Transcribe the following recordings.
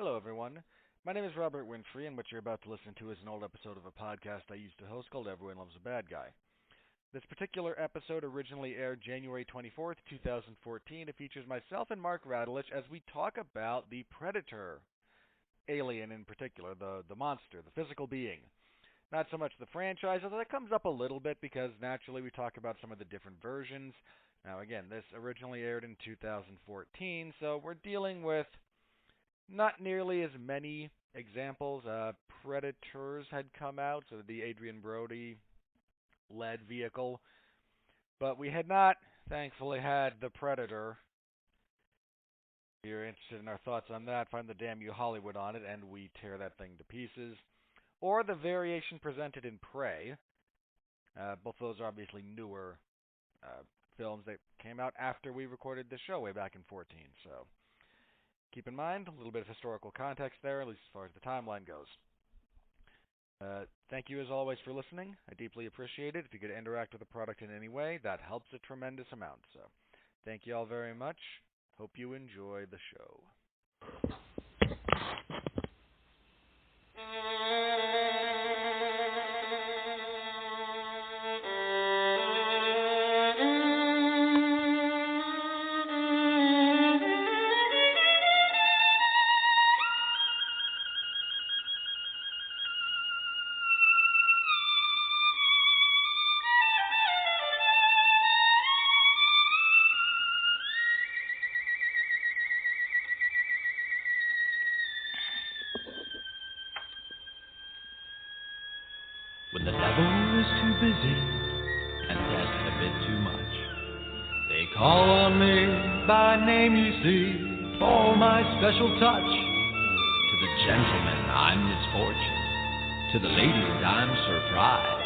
Hello, everyone. My name is Robert Winfree, and what you're about to listen to is an old episode of a podcast I used to host called Everyone Loves a Bad Guy. This particular episode originally aired January 24th, 2014. It features myself and Mark Radulich as we talk about the Predator, alien in particular, the monster, the physical being. Not so much the franchise, although that comes up a little bit because naturally we talk about some of the different versions. Now, again, this originally aired in 2014, so we're dealing with not nearly as many examples. Predators had come out, so the Adrian Brody-led vehicle. But we had not, thankfully, had the Predator. If you're interested in our thoughts on that, find the Damn You Hollywood on it, and we tear that thing to pieces. Or the variation presented in Prey. Both those are obviously newer films that came out after we recorded the show way back in 2014, so keep in mind, a little bit of historical context there, at least as far as the timeline goes. Thank you as always for listening. I deeply appreciate it. If you could interact with the product in any way, that helps a tremendous amount. So thank you all very much. Hope you enjoy the show. When the devil is too busy and death a bit too much, they call on me by name, you see, for my special touch. To the gentlemen, I'm misfortune. To the ladies, I'm surprise.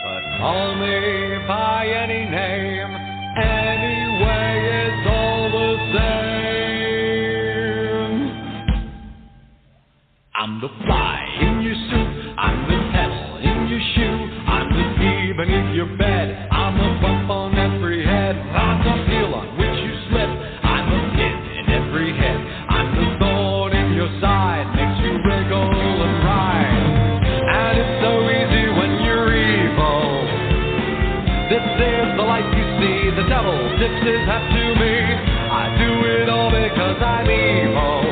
But call me by any name, anyway, it's all the same. I'm the fly in your suit, I'm the pebble in your shoe, I'm the bee beneath your bed, I'm a bump on every head, I'm the heel on which you slip, I'm a pin in every head, I'm the thorn in your side, makes you wriggle and writhe, and it's so easy when you're evil. This is the life you see, the devil tips his hat to me, I do it all because I'm evil,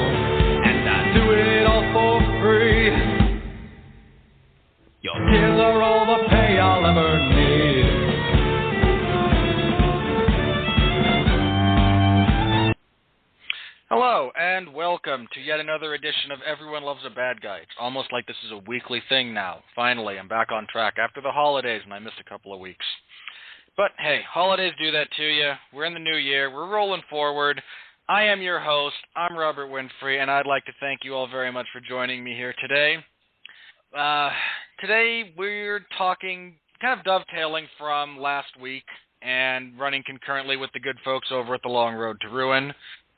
and I do it all for free. Your tears are all the pay I'll ever need. Hello, and welcome to yet another edition of Everyone Loves a Bad Guy. It's almost like this is a weekly thing now. Finally, I'm back on track after the holidays, and I missed a couple of weeks. But hey, holidays do that to you. We're in the new year. We're rolling forward. I am your host. I'm Robert Winfree, and I'd like to thank you all very much for joining me here today. Today we're talking, kind of dovetailing from last week and running concurrently with the good folks over at The Long Road to Ruin.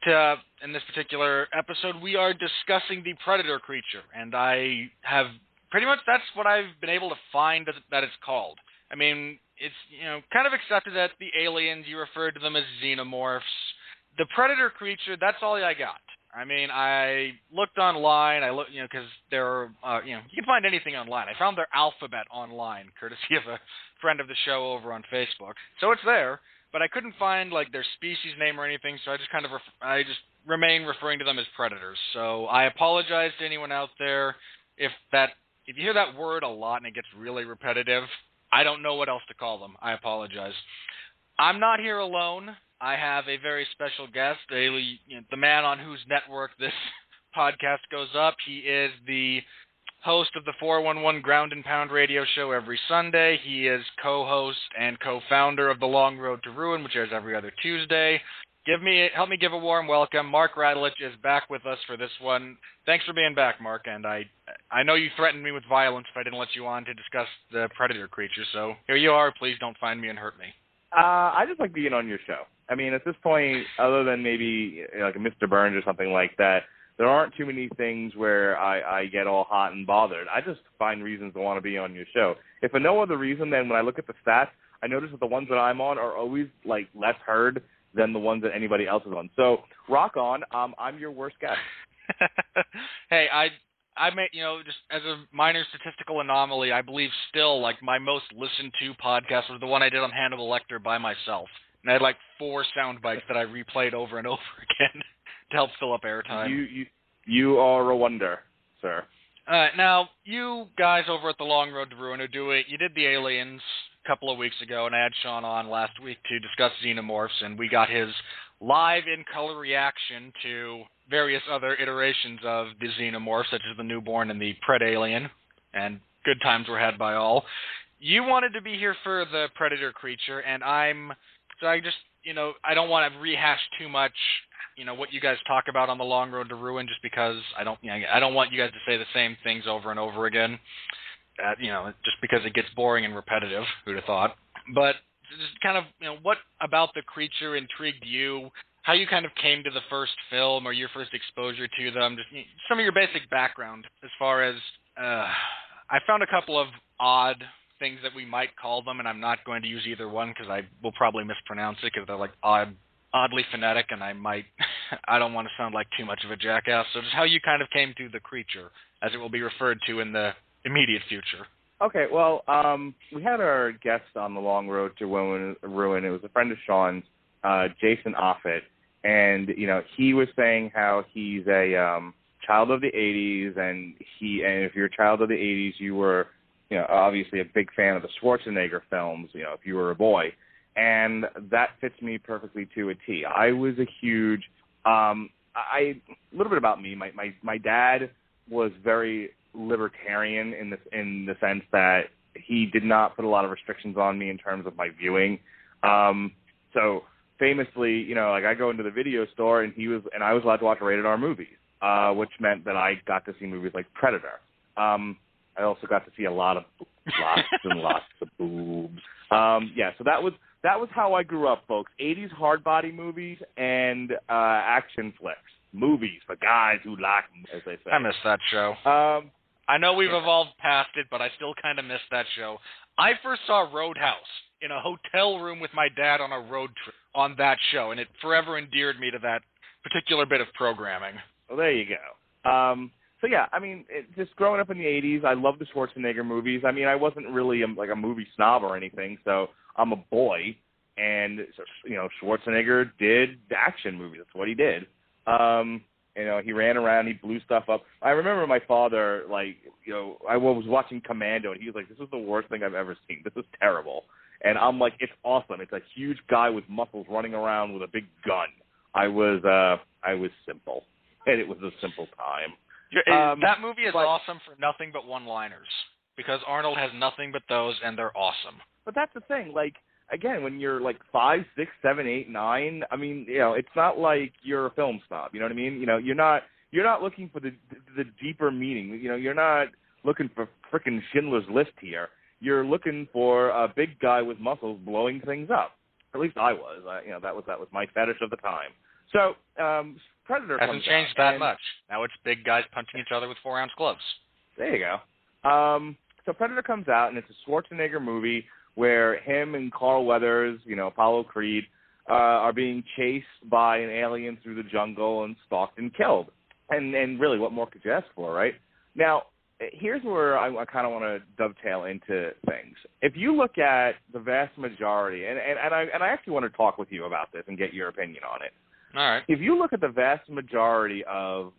In this particular episode, we are discussing the Predator creature, and I have pretty much, that's what I've been able to find that it's called. I mean, it's, kind of accepted that the aliens, you referred to them as xenomorphs. The Predator creature, that's all I got. I mean, I looked online, because there are, you can find anything online. I found their alphabet online, courtesy of a friend of the show over on Facebook. So it's there, but I couldn't find, their species name or anything, so I just I just remain referring to them as predators. So I apologize to anyone out there if you hear that word a lot and it gets really repetitive. I don't know what else to call them. I apologize. I'm not here alone. I have a very special guest, the man on whose network this podcast goes up. He is the host of the 411 Ground and Pound radio show every Sunday. He is co-host and co-founder of The Long Road to Ruin, which airs every other Tuesday. Help me give a warm welcome. Mark Radulich is back with us for this one. Thanks for being back, Mark. And I know you threatened me with violence if I didn't let you on to discuss the Predator creature, so here you are. Please don't find me and hurt me. I just like being on your show. I mean, at this point, other than maybe like a Mr. Burns or something like that, there aren't too many things where I get all hot and bothered. I just find reasons to want to be on your show. If for no other reason than when I look at the stats, I notice that the ones that I'm on are always less heard than the ones that anybody else is on. So rock on. I'm your worst guest. Hey, I may, just as a minor statistical anomaly, I believe still, like, my most listened to podcast was the one I did on Hannibal Lecter by myself. And I had, like, 4 sound bites that I replayed over and over again to help fill up airtime. You are a wonder, sir. Now, you guys over at the Long Road to Ruin you did the Aliens a couple of weeks ago, and I had Sean on last week to discuss Xenomorphs, and we got his live in-color reaction to various other iterations of the Xenomorphs, such as the newborn and the Pred-Alien, and good times were had by all. You wanted to be here for the Predator creature, and I don't want to rehash too much, what you guys talk about on the Long Road to Ruin, just because I don't want you guys to say the same things over and over again, just because it gets boring and repetitive, who'd have thought. But just kind of, what about the creature intrigued you, how you kind of came to the first film or your first exposure to them, just some of your basic background as far as, I found a couple of odd things that we might call them, and I'm not going to use either one because I will probably mispronounce it because they're like oddly phonetic, and I don't want to sound like too much of a jackass. So just how you kind of came to the creature, as it will be referred to in the immediate future. Okay, well, we had our guest on the Long Road to Ruin. It was a friend of Sean's, Jason Offit, and he was saying how he's a child of the '80s, and if you're a child of the '80s, you were obviously a big fan of the Schwarzenegger films. If you were a boy, and that fits me perfectly to a T. I was a huge a little bit about me. My dad was very libertarian in the sense that he did not put a lot of restrictions on me in terms of my viewing. So famously, like I go into the video store and I was allowed to watch rated R movies, which meant that I got to see movies like Predator. I also got to see lots and lots of boobs. So that was how I grew up, folks. 80s hard body movies and action flicks. Movies for guys who like them, as they say. I miss that show. I know we've evolved past it, but I still kind of miss that show. I first saw Roadhouse in a hotel room with my dad on a road trip on that show, and it forever endeared me to that particular bit of programming. Well, there you go. Just growing up in the 80s, I loved the Schwarzenegger movies. I mean, I wasn't really a movie snob or anything, so I'm a boy, and Schwarzenegger did action movies. That's what he did. He ran around, he blew stuff up. I remember my father, I was watching Commando, and he was like, "This is the worst thing I've ever seen. This is terrible." And I'm like, "It's awesome. It's a huge guy with muscles running around with a big gun." I was simple, and it was a simple time. That movie is awesome for nothing but one-liners, because Arnold has nothing but those, and they're awesome. But that's the thing, again, when you're 5, 6, 7, 8, 9, I mean, it's not like you're a film snob. You know what I mean? You're not looking for the deeper meaning. You're not looking for frickin' Schindler's List here. You're looking for a big guy with muscles blowing things up. At least I was. That was my fetish of the time. So Predator hasn't changed that much. Now it's big guys punching each other with 4-ounce gloves. There you go. So Predator comes out, and it's a Schwarzenegger movie where him and Carl Weathers, Apollo Creed, are being chased by an alien through the jungle and stalked and killed. And really, what more could you ask for, right? Now, here's where I kind of want to dovetail into things. If you look at the vast majority, and I actually want to talk with you about this and get your opinion on it. All right. If you look at the vast majority of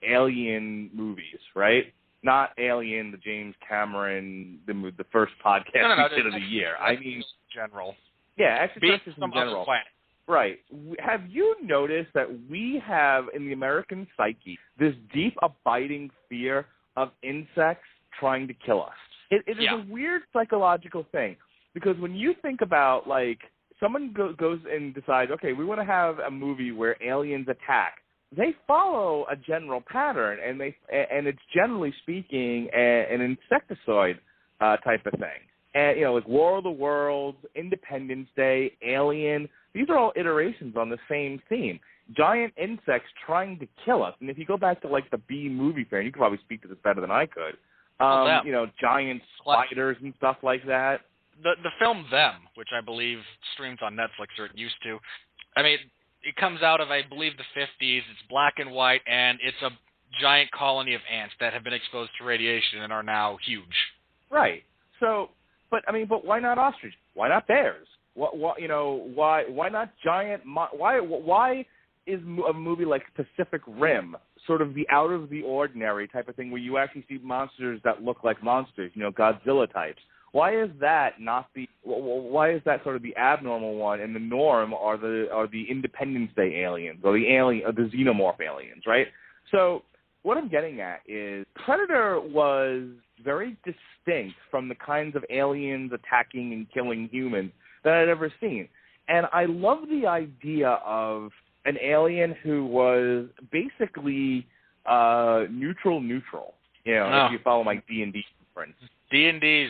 alien movies, right? Not Alien, the James Cameron, the first podcast we did of the year. I mean, general. Yeah, extraterrestrials in general. Planet. Right. Have you noticed that we have in the American psyche this deep, abiding fear of insects trying to kill us? It is a weird psychological thing, because when you think about someone goes and decides, okay, we want to have a movie where aliens attack. They follow a general pattern, and it's generally speaking an insecticide type of thing. And like War of the Worlds, Independence Day, Alien, these are all iterations on the same theme. Giant insects trying to kill us. And if you go back to the B movie fair, and you could probably speak to this better than I could. Giant spiders and stuff like that. The film Them, which I believe streams on Netflix, or it used to. I mean, it comes out of, I believe, the 50s. It's black and white, and it's a giant colony of ants that have been exposed to radiation and are now huge. Right. So, but why not ostriches? Why not bears? Why not giant? Why is a movie like Pacific Rim sort of the out of the ordinary type of thing where you actually see monsters that look like monsters? Godzilla types. Why is that not the? Why is that sort of the abnormal one, and the norm are the Independence Day aliens or the xenomorph aliens, right? So what I'm getting at is Predator was very distinct from the kinds of aliens attacking and killing humans that I'd ever seen, and I love the idea of an alien who was basically neutral. If you follow my D&D reference. D&D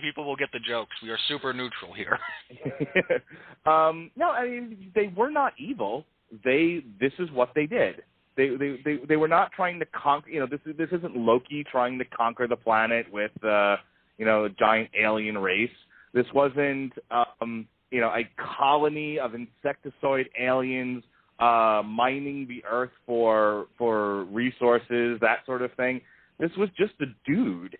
people will get the jokes. We are super neutral here. No, I mean, they were not evil. This is what they did. They were not trying to conquer. This isn't Loki trying to conquer the planet with a giant alien race. This wasn't a colony of insectoid aliens mining the earth for resources, that sort of thing. This was just a dude.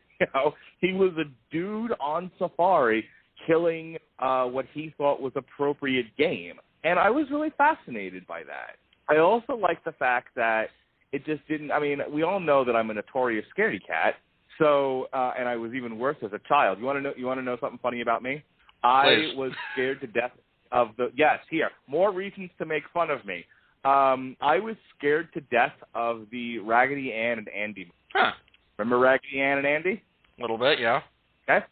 He was a dude on safari killing what he thought was appropriate game. And I was really fascinated by that. I also like the fact that it just didn't, we all know that I'm a notorious scaredy cat. So, and I was even worse as a child. You want to know something funny about me? Please. I was scared to death of more reasons to make fun of me. I was scared to death of the Raggedy Ann and Andy. Huh. Remember Raggedy Ann and Andy? A little bit, yeah. Okay.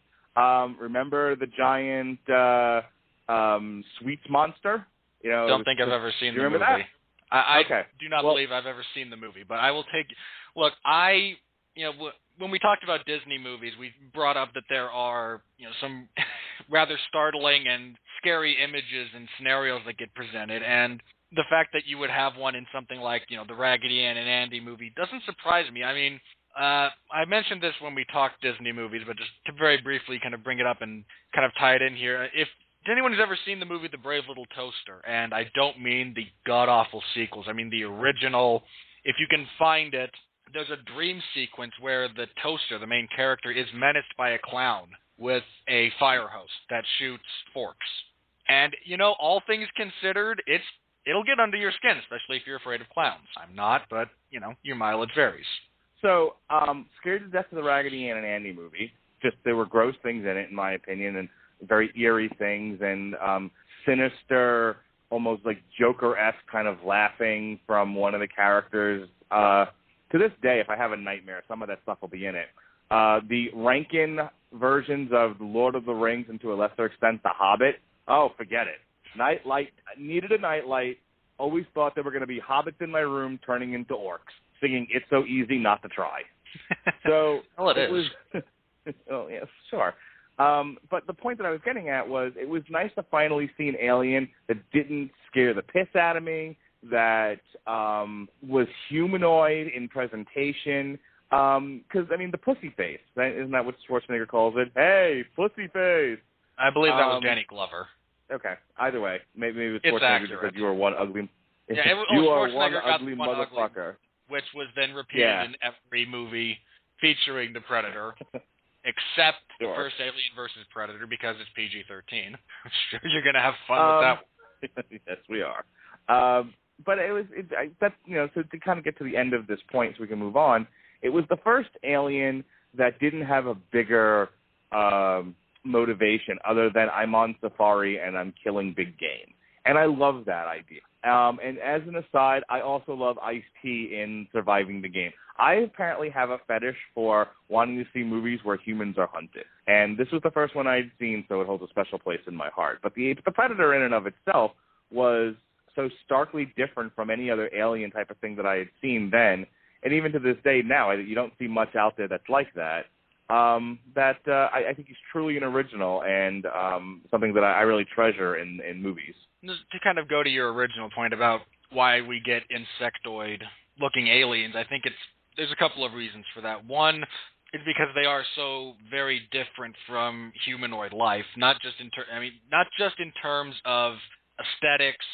Remember the giant sweets monster? Don't think I've ever seen the movie. That? I okay. do not believe I've ever seen the movie, but I will take. Look, when we talked about Disney movies, we brought up that there are some rather startling and scary images and scenarios that get presented, and the fact that you would have one in something like the Raggedy Ann and Andy movie doesn't surprise me. I mentioned this when we talked Disney movies, but just to very briefly kind of bring it up and kind of tie it in here. If anyone who's ever seen the movie The Brave Little Toaster, and I don't mean the god-awful sequels, I mean the original, if you can find it, there's a dream sequence where the toaster, the main character, is menaced by a clown with a fire hose that shoots forks. And, all things considered, it'll get under your skin, especially if you're afraid of clowns. I'm not, but, your mileage varies. So, scared to death of the Raggedy Ann and Andy movie. Just there were gross things in it, in my opinion, and very eerie things, and sinister, almost like Joker-esque kind of laughing from one of the characters. To this day, if I have a nightmare, some of that stuff will be in it. The Rankin versions of The Lord of the Rings, and to a lesser extent, The Hobbit. Oh, forget it. Nightlight, needed a nightlight. Always thought there were going to be hobbits in my room turning into orcs, singing "It's So Easy Not to Try." So well, it is. Was, oh, yeah, sure. But the point that I was getting at was it was nice to finally see an alien that didn't scare the piss out of me, that was humanoid in presentation. Because, the pussy face, right? Isn't that what Schwarzenegger calls it? Hey, pussy face! I believe that was Danny Glover. Okay. Either way, maybe it's It's Schwarzenegger accurate. because you are one ugly. Yeah, you are Schwarzenegger one got ugly one motherfucker. Which was then repeated in every movie featuring the Predator, except the first Alien versus Predator because it's PG-13. I'm sure you're going to have fun with that one. Yes, we are. But so to kind of get to the end of this point so we can move on, it was the first Alien that didn't have a bigger motivation other than I'm on safari and I'm killing big game. And I love that idea. And as an aside, I also love Ice-T in Surviving the Game. I apparently have a fetish for wanting to see movies where humans are hunted. And this was the first one I'd seen, so it holds a special place in my heart. But the Predator in and of itself was so starkly different from any other alien type of thing that I had seen then. And even to this day now, you don't see much out there that's like that. I think he's truly an original and something that I really treasure in movies. Just to kind of go to your original point about why we get insectoid-looking aliens, I think there's a couple of reasons for that. One is because they are so very different from humanoid life, not just in terms of aesthetics,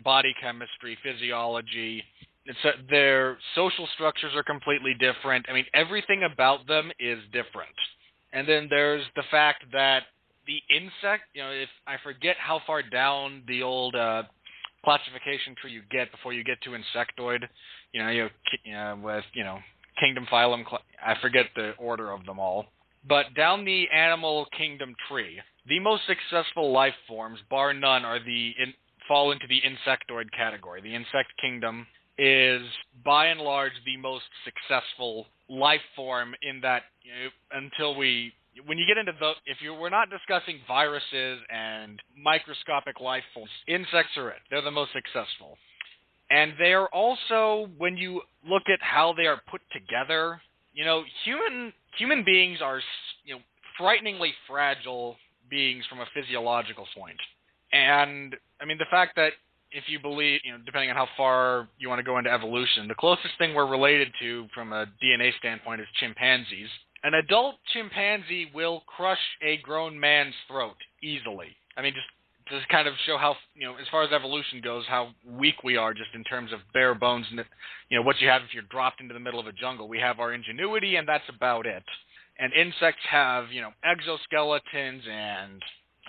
body chemistry, physiology, their social structures are completely different. I mean, everything about them is different. And then there's the fact that the insect, if I forget how far down the old classification tree you get before you get to insectoid, with kingdom, phylum, I forget the order of them all. But down the animal kingdom tree, the most successful life forms, bar none, are fall into the insectoid category. The insect kingdom is, by and large, the most successful life form in that, when you get into we're not discussing viruses and microscopic life forms, insects are it. They're the most successful. And they're also, when you look at how they are put together, human beings are, frighteningly fragile beings from a physiological point. And, I mean, the fact that if you believe, depending on how far you want to go into evolution, the closest thing we're related to from a DNA standpoint is chimpanzees. An adult chimpanzee will crush a grown man's throat easily. I mean, just to kind of show how, as far as evolution goes, how weak we are just in terms of bare bones and, what you have if you're dropped into the middle of a jungle. We have our ingenuity, and that's about it. And insects have, exoskeletons and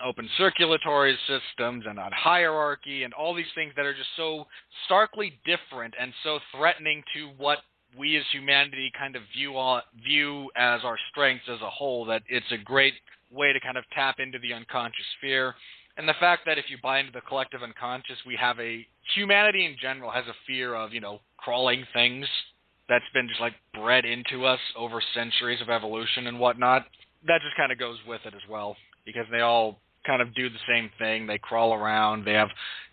open circulatory systems and a hierarchy and all these things that are just so starkly different and so threatening to what we as humanity kind of view as our strengths as a whole, that it's a great way to kind of tap into the unconscious sphere. And the fact that if you buy into the collective unconscious, humanity in general has a fear of, crawling things that's been just like bred into us over centuries of evolution and whatnot. That just kind of goes with it as well, because they all kind of do the same thing. They crawl around. They have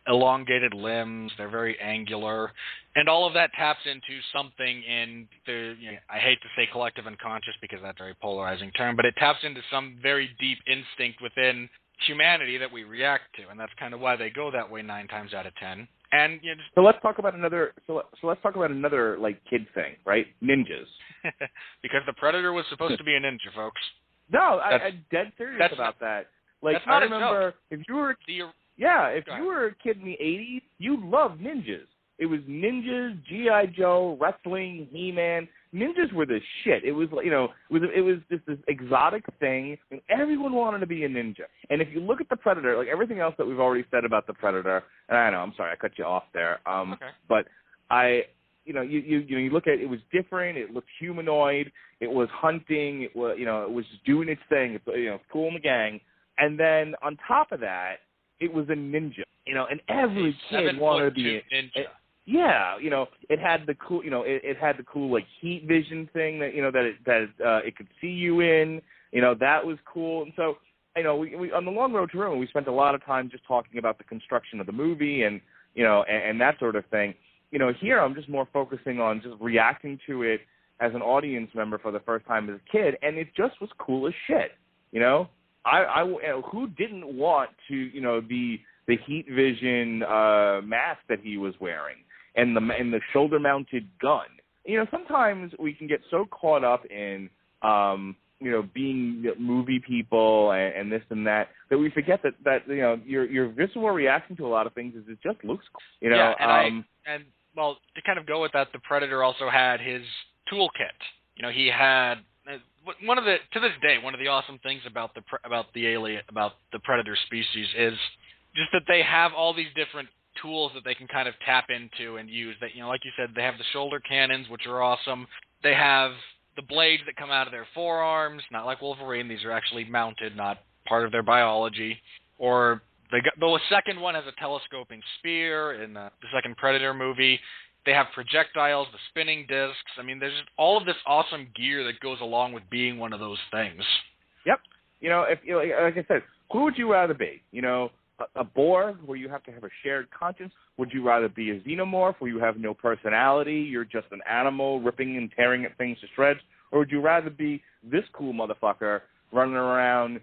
elongated limbs. They're very angular. And all of that taps into something in the, I hate to say collective unconscious because that's a very polarizing term, but it taps into some very deep instinct within humanity that we react to. And that's kind of why they go that way 9 times out of 10. And so let's talk about another. So let's talk about another like kid thing, right? Ninjas. Because the Predator was supposed to be a ninja, folks. No, I'm dead serious about that. Like, that's not I remember a joke. if you were you were a kid in the '80s, you loved ninjas. It was ninjas, G.I. Joe, wrestling, He-Man. Ninjas were the shit. It was it was just this exotic thing, and everyone wanted to be a ninja. And if you look at the Predator, like everything else that we've already said about the Predator, and I know, I'm sorry, I cut you off there. Okay. But you look at it, was different. It looked humanoid. It was hunting. It was it was doing its thing. It's cool in the gang. And then on top of that, it was a ninja. And every kid wanted to be a ninja. It had the cool, it had the cool like heat vision thing that it could see you in. That was cool. And so, we on the Long Road to Ruin, we spent a lot of time just talking about the construction of the movie and and that sort of thing. Here I'm just more focusing on just reacting to it as an audience member for the first time as a kid, and it just was cool as shit. I who didn't want to the heat vision mask that he was wearing and the shoulder mounted gun. Sometimes we can get so caught up in being movie people and this and that we forget that your visceral reaction to a lot of things is it just looks cool. And well, to kind of go with that, the Predator also had his toolkit. He had to this day, one of the awesome things about the Predator species is just that they have all these different tools that they can kind of tap into and use. That like you said, they have the shoulder cannons, which are awesome. They have the blades that come out of their forearms, not like Wolverine. These are actually mounted, not part of their biology. Or the second one has a telescoping spear in the second Predator movie. They have projectiles, the spinning discs. I mean, there's just all of this awesome gear that goes along with being one of those things. Yep. If like I said, who would you rather be? A Borg, where you have to have a shared conscience? Would you rather be a xenomorph, where you have no personality, you're just an animal ripping and tearing at things to shreds? Or would you rather be this cool motherfucker running around,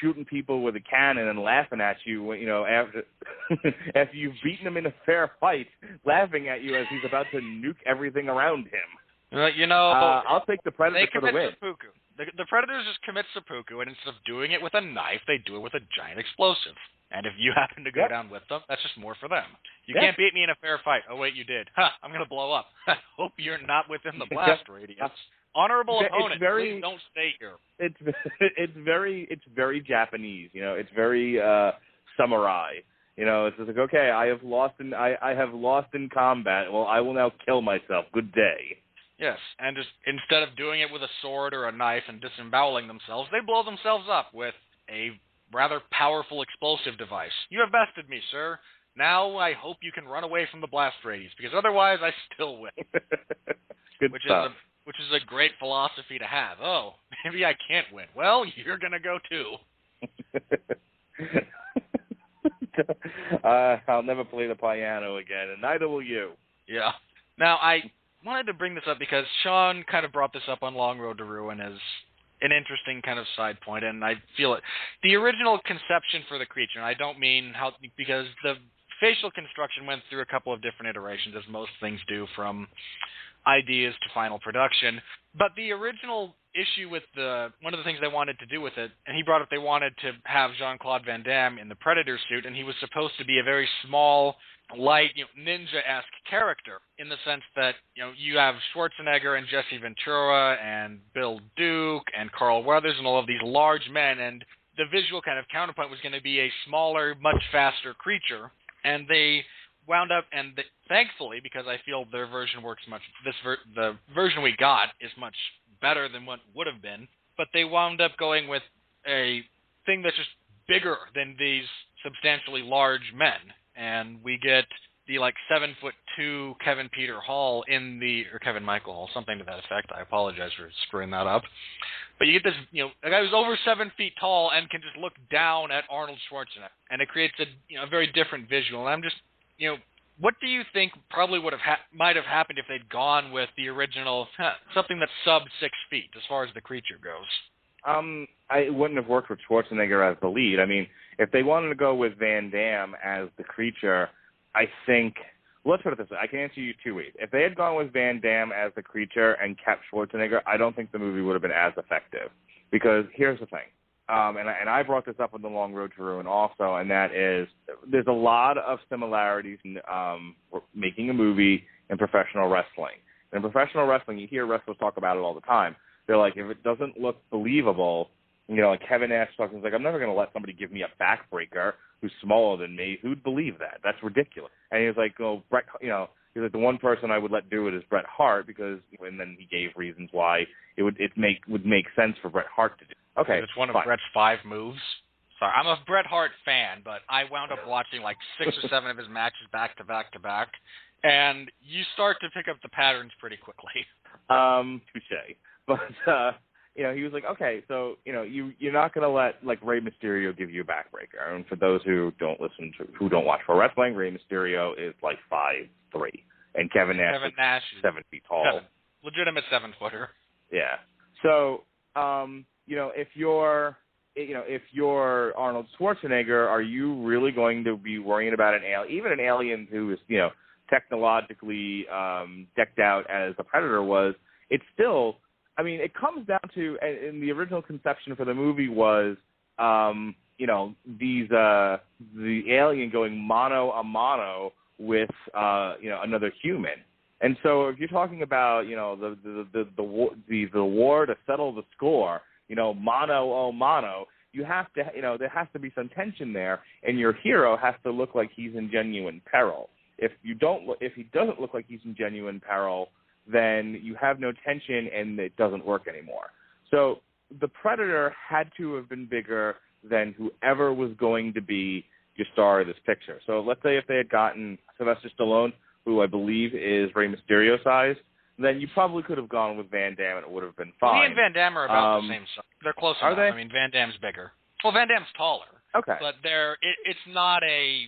shooting people with a cannon and laughing at you, after you've beaten him in a fair fight, laughing at you as he's about to nuke everything around him? I'll take the Predator for the win. The Predators just commit seppuku, and instead of doing it with a knife, they do it with a giant explosive. And if you happen to go down with them, that's just more for them. You can't beat me in a fair fight. Oh, wait, you did. I'm going to blow up. Hope you're not within the blast radius. Honorable opponent, please don't stay here. It's very Japanese. You know, it's very samurai. You know, it's just like, okay, I have lost in combat. Well, I will now kill myself. Good day. Yes, and just instead of doing it with a sword or a knife and disemboweling themselves, they blow themselves up with a rather powerful explosive device. You have bested me, sir. Now I hope you can run away from the blast radius, because otherwise I still win. Good stuff. Which is a great philosophy to have. Oh, maybe I can't win. Well, you're going to go too. I'll never play the piano again, and neither will you. Yeah. Now, I wanted to bring this up because Sean kind of brought this up on Long Road to Ruin as an interesting kind of side point, and I feel it. The original conception for the creature, and I don't mean how, because the facial construction went through a couple of different iterations, as most things do, from ideas to final production. But the original issue with one of the things they wanted to do with it, and he brought up, they wanted to have Jean-Claude Van Damme in the Predator suit, and he was supposed to be a very small, light, ninja-esque character, in the sense that, you have Schwarzenegger and Jesse Ventura and Bill Duke and Carl Weathers and all of these large men, and the visual kind of counterpoint was going to be a smaller, much faster creature, and they wound up, and thankfully, because I feel their version works the version we got is much better than what would have been, but they wound up going with a thing that's just bigger than these substantially large men, and we get the 7'2" Kevin Peter Hall or Kevin Michael Hall, something to that effect. I apologize for screwing that up. But you get this, a guy who's over 7 feet tall and can just look down at Arnold Schwarzenegger, and it creates a very different visual. And I'm just, what do you think probably might have happened if they'd gone with the original, something that's sub 6 feet as far as the creature goes? It wouldn't have worked with Schwarzenegger as the lead. I mean, if they wanted to go with Van Damme as the creature, I think, let's put it this way, I can answer you two ways. If they had gone with Van Damme as the creature and kept Schwarzenegger, I don't think the movie would have been as effective. Because here's the thing, and I brought this up on the Long Road to Ruin also, and that is, there's a lot of similarities in making a movie in professional wrestling. And in professional wrestling, you hear wrestlers talk about it all the time. They're like, if it doesn't look believable, like Kevin Nash talking, he's like, I'm never going to let somebody give me a backbreaker who's smaller than me. Who'd believe that? That's ridiculous. And he was like, Bret, he's like, the one person I would let do it is Bret Hart, because, and then he gave reasons why it would make sense for Bret Hart to do. Okay, it's one of Bret's 5 moves. Sorry, I'm a Bret Hart fan, but I wound up watching 6 or 7 of his matches back to back to back, and you start to pick up the patterns pretty quickly. Touche. But he was like, okay, so you're not going to let Rey Mysterio give you a backbreaker. And for those who don't watch pro wrestling, Rey Mysterio is 5'3", and Kevin Nash is 7 feet tall. Legitimate 7-footer. Yeah. So if you're Arnold Schwarzenegger, are you really going to be worrying about an alien, even an alien who is technologically decked out as the Predator was? It's still, it comes down to, and the original conception for the movie was, the alien going mano a mano with, another human. And so if you're talking about, the war to settle the score, mano a mano, you have to, there has to be some tension there, and your hero has to look like he's in genuine peril. If he doesn't look like he's in genuine peril, then you have no tension and it doesn't work anymore. So the Predator had to have been bigger than whoever was going to be your star of this picture. So let's say if they had gotten Sylvester Stallone, who I believe is Rey Mysterio sized, then you probably could have gone with Van Damme and it would have been fine. He and Van Damme are about the same size. They're close enough. Are they? Van Damme's bigger. Well, Van Damme's taller. Okay. But it's not a,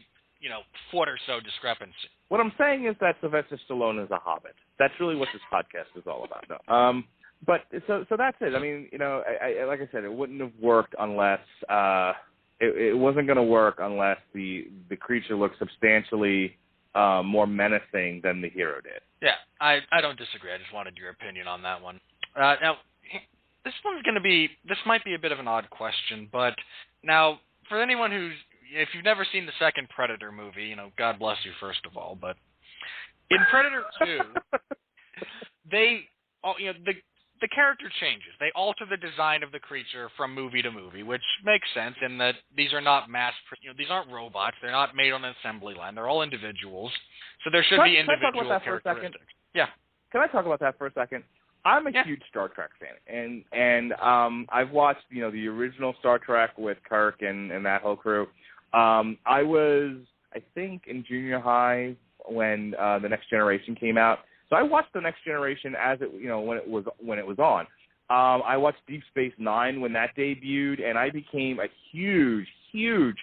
foot or so discrepancy. What I'm saying is that Sylvester Stallone is a hobbit. That's really what this podcast is all about. No. But so that's it. Like I said, it wouldn't have worked unless it wasn't going to work unless the creature looked substantially more menacing than the hero did. Yeah, I don't disagree. I just wanted your opinion on that one. Now, this might be a bit of an odd question, but now for anyone who's if you've never seen the second Predator movie, God bless you, first of all, but in Predator 2, the character changes. They alter the design of the creature from movie to movie, which makes sense in that these are not these aren't robots. They're not made on an assembly line. They're all individuals. So there should be individual characteristics. Yeah. Can I talk about that for a second? I'm a huge Star Trek fan, and I've watched the original Star Trek with Kirk and that whole crew. I was, I think, in junior high when The Next Generation came out. So I watched The Next Generation as it when it was on. I watched Deep Space Nine when that debuted, and I became a huge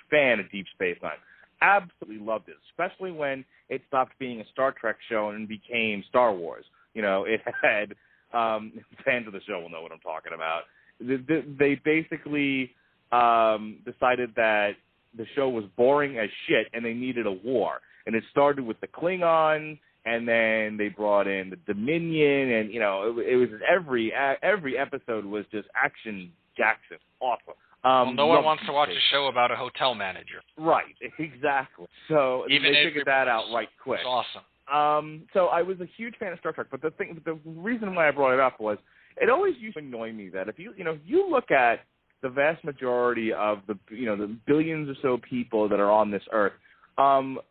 fan of Deep Space Nine. Absolutely loved it, especially when it stopped being a Star Trek show and became Star Wars. It had fans of the show will know what I'm talking about. They basically decided that the show was boring as shit, and they needed a war. And it started with the Klingons. And then they brought in the Dominion, and it was every episode was just action Jackson, awesome. Well, no one wants to watch a show about a hotel manager, right? Exactly. So even they figured that out right quick. It's awesome. So I was a huge fan of Star Trek, but the reason why I brought it up was it always used to annoy me that if you look at the vast majority of the billions or so people that are on this earth.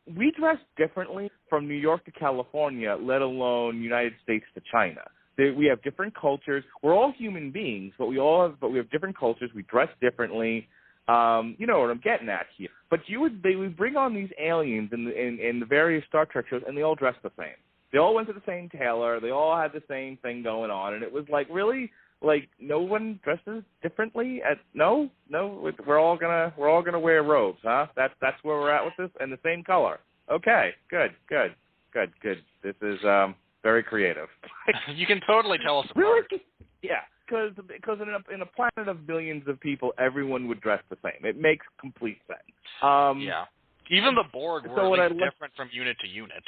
We dress differently from New York to California, let alone United States to China. We have different cultures. We're all human beings, but we have different cultures. We dress differently. You know what I'm getting at here. But they would bring on these aliens in the various Star Trek shows, and they all dressed the same. They all went to the same tailor. They all had the same thing going on, and it was like really. Like no one dresses differently. No, we're all gonna wear robes, huh? That's where we're at with this, and the same color. Okay, good. This is very creative. You can totally tell us apart. Really? Yeah, because in a planet of billions of people, everyone would dress the same. It makes complete sense. Yeah, even the Borg were at least different from unit to unit.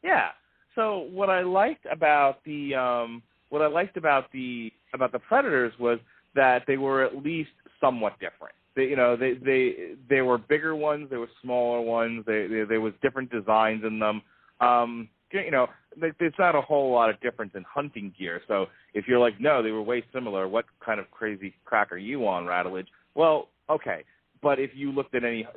Yeah. So what I liked about the Predators was that they were at least somewhat different. They were bigger ones, there were smaller ones, there was different designs in them. There's not a whole lot of difference in hunting gear. So if you're like, no, they were way similar, what kind of crazy crack are you on, Radulich? Well, okay. But if you looked at any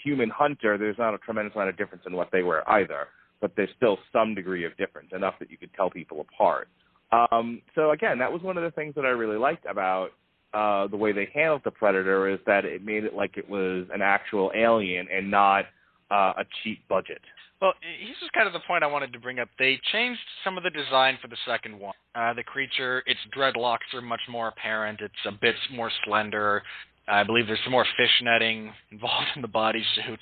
human hunter, there's not a tremendous amount of difference in what they were either. But there's still some degree of difference, enough that you could tell people apart. So again, that was one of the things that I really liked about the way they handled the Predator, is that it made it like it was an actual alien and not a cheap budget. Well, this is kind of the point I wanted to bring up. They changed some of the design for the second one. The creature, its dreadlocks are much more apparent. It's a bit more slender. I believe there's some more fishnetting involved in the bodysuit.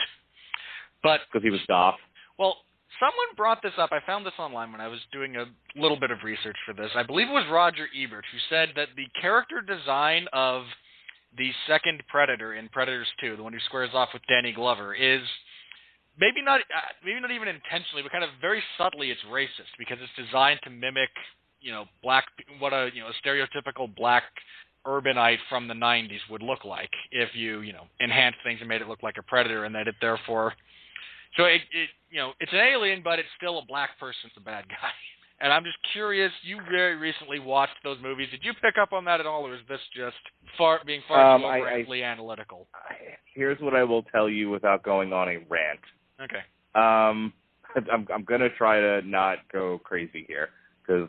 But because he was Goth. Well, someone brought this up. I found this online when I was doing a little bit of research for this. I believe it was Roger Ebert who said that the character design of the second Predator in Predators 2, the one who squares off with Danny Glover, is maybe not even intentionally, but kind of very subtly it's racist, because it's designed to mimic, a stereotypical black urbanite from the 90s would look like if you enhance things and made it look like a predator, and that it therefore. So it's an alien, but it's still a black person, the bad guy. And I'm just curious, you very recently watched those movies. Did you pick up on that at all, or is this just being far too overtly analytical? Here's what I will tell you without going on a rant. Okay. I'm going to try to not go crazy here, because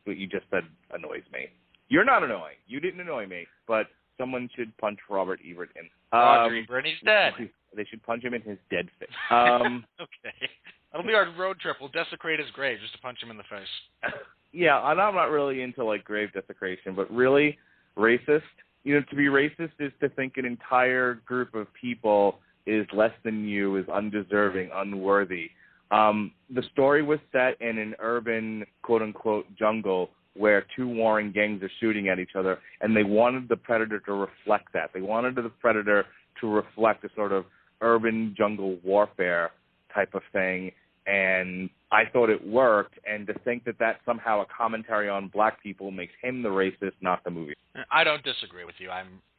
what you just said annoys me. You're not annoying. You didn't annoy me, but someone should punch Robert Ebert in. Roger Ebert, he's dead. They should punch him in his dead face. Okay. That'll be our road trip. We'll desecrate his grave just to punch him in the face. Yeah, and I'm not really into grave desecration, but really racist. To be racist is to think an entire group of people is less than you, is undeserving, unworthy. The story was set in an urban, quote-unquote, jungle where two warring gangs are shooting at each other, and they wanted the Predator to reflect that. They wanted the Predator to reflect a sort of urban jungle warfare type of thing, and I thought it worked, and to think that that's somehow a commentary on black people makes him the racist, not the movie. I don't disagree with you.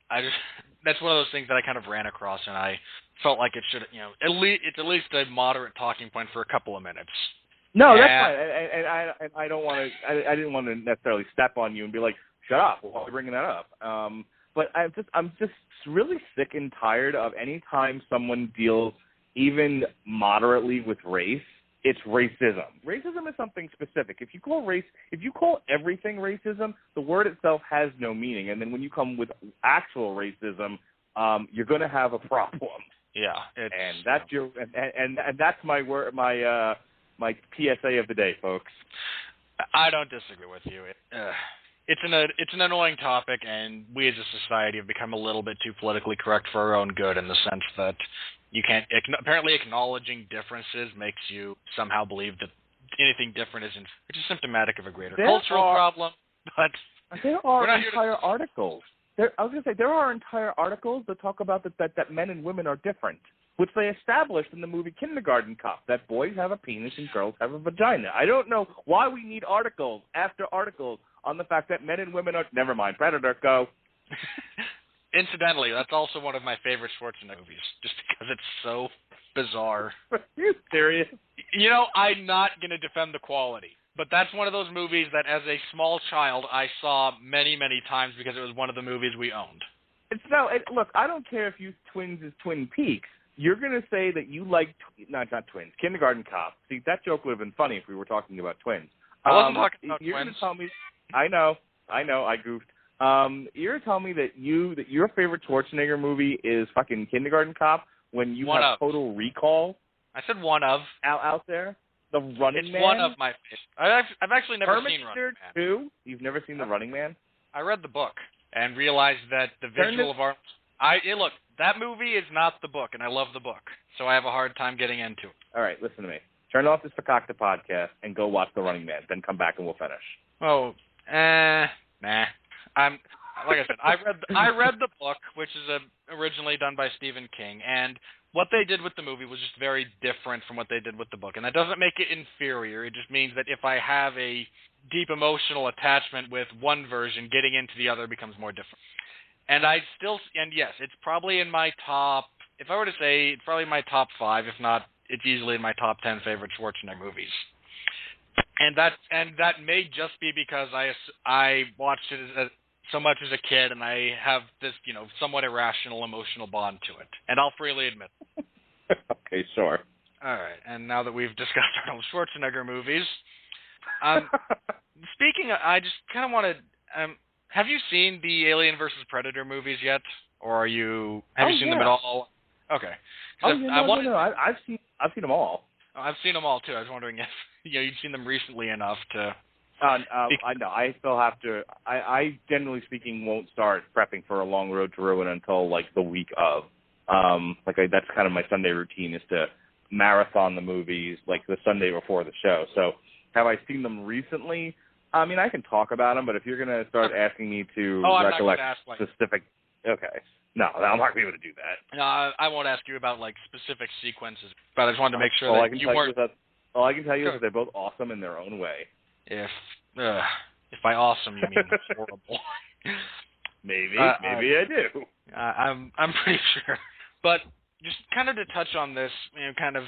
that's one of those things that I kind of ran across, and I felt like it should, it's at least a moderate talking point for a couple of minutes. No, that's fine, and I don't want to. I didn't want to necessarily step on you and be like, "Shut up! Why are you bringing that up?" But I'm just really sick and tired of any time someone deals even moderately with race. It's racism. Racism is something specific. If you call everything racism, the word itself has no meaning. And then when you come with actual racism, you're going to have a problem. Yeah, and that's that's my word, my PSA of the day, folks. I don't disagree with you. It's an annoying topic, and we as a society have become a little bit too politically correct for our own good, in the sense that you can't. Apparently, acknowledging differences makes you somehow believe that anything different isn't, which is symptomatic of a greater cultural problem. But there are entire articles. I was going to say, there are entire articles that talk about that men and women are different, which they established in the movie Kindergarten Cop, that boys have a penis and girls have a vagina. I don't know why we need articles after articles on the fact that men and women are... Never mind. Predator, go. Incidentally, that's also one of my favorite Schwarzenegger movies, just because it's so bizarre. Are you serious? I'm not going to defend the quality. But that's one of those movies that, as a small child, I saw many, many times because it was one of the movies we owned. Look, I don't care if you Twins is Twin Peaks. You're going to say that you like... No, it's not Twins. Kindergarten Cop. See, that joke would have been funny if we were talking about Twins. I wasn't talking about you're Twins. You're going to tell me... I know, I goofed. You're going to tell me that your favorite Schwarzenegger movie is fucking Kindergarten Cop when you have Total Recall? I said one of. Out there? The Running Man? It's one of my favorites. I've actually never seen Running Man. 2? You've never seen The Running Man? I read the book and realized that the visual of art... Look, that movie is not the book, and I love the book, so I have a hard time getting into it. All right, listen to me. Turn off this Fakakta podcast and go watch The Running Man. Then come back and we'll finish. Oh, nah. Like I said, I read the book, which is originally done by Stephen King, and what they did with the movie was just very different from what they did with the book. And that doesn't make it inferior. It just means that if I have a deep emotional attachment with one version, getting into the other becomes more different. And yes, it's probably in my top, if I were to say, it's probably my top 5, if not, it's easily in my top 10 favorite Schwarzenegger movies. And that may just be because I watched it so much as a kid, and I have this, somewhat irrational emotional bond to it. And I'll freely admit it. Okay, sure. All right, and now that we've discussed Arnold Schwarzenegger movies, speaking of, I just kind of want to, have you seen the Alien vs. Predator movies yet? Or have you seen them at all? Okay. I've seen them all. Oh, I've seen them all, too. I was wondering if you'd seen them recently enough to... I still have to... I generally speaking, won't start prepping for a Long Road to Ruin until, the week of. That's kind of my Sunday routine, is to marathon the movies, the Sunday before the show. So, have I seen them recently? I mean, I can talk about them, but if you're going to start asking me to recollect specific... Okay. No, I'm not going to be able to do that. No, I won't ask you about, specific sequences, but I just wanted to make sure that you weren't... All I can tell you is that they're both awesome in their own way. If by awesome you mean horrible. Maybe I do. I'm pretty sure. But just kind of to touch on this, kind of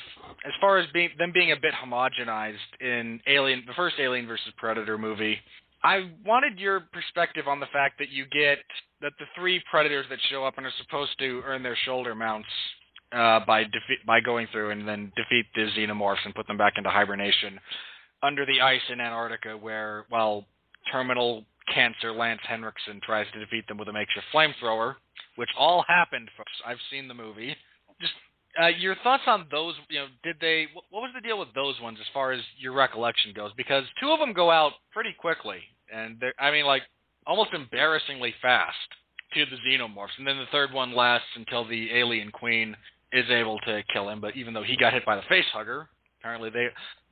as far as them being a bit homogenized in the first Alien versus Predator movie, I wanted your perspective on the fact that you get that the 3 predators that show up and are supposed to earn their shoulder mounts by going through and then defeat the xenomorphs and put them back into hibernation under the ice in Antarctica, where, terminal cancer Lance Henriksen tries to defeat them with a makeshift flamethrower, which all happened, folks. I've seen the movie. Just your thoughts on those, what was the deal with those ones as far as your recollection goes? Because 2 of them go out pretty quickly, and almost embarrassingly fast to the xenomorphs, and then the 3rd one lasts until the alien queen is able to kill him, but even though he got hit by the facehugger, apparently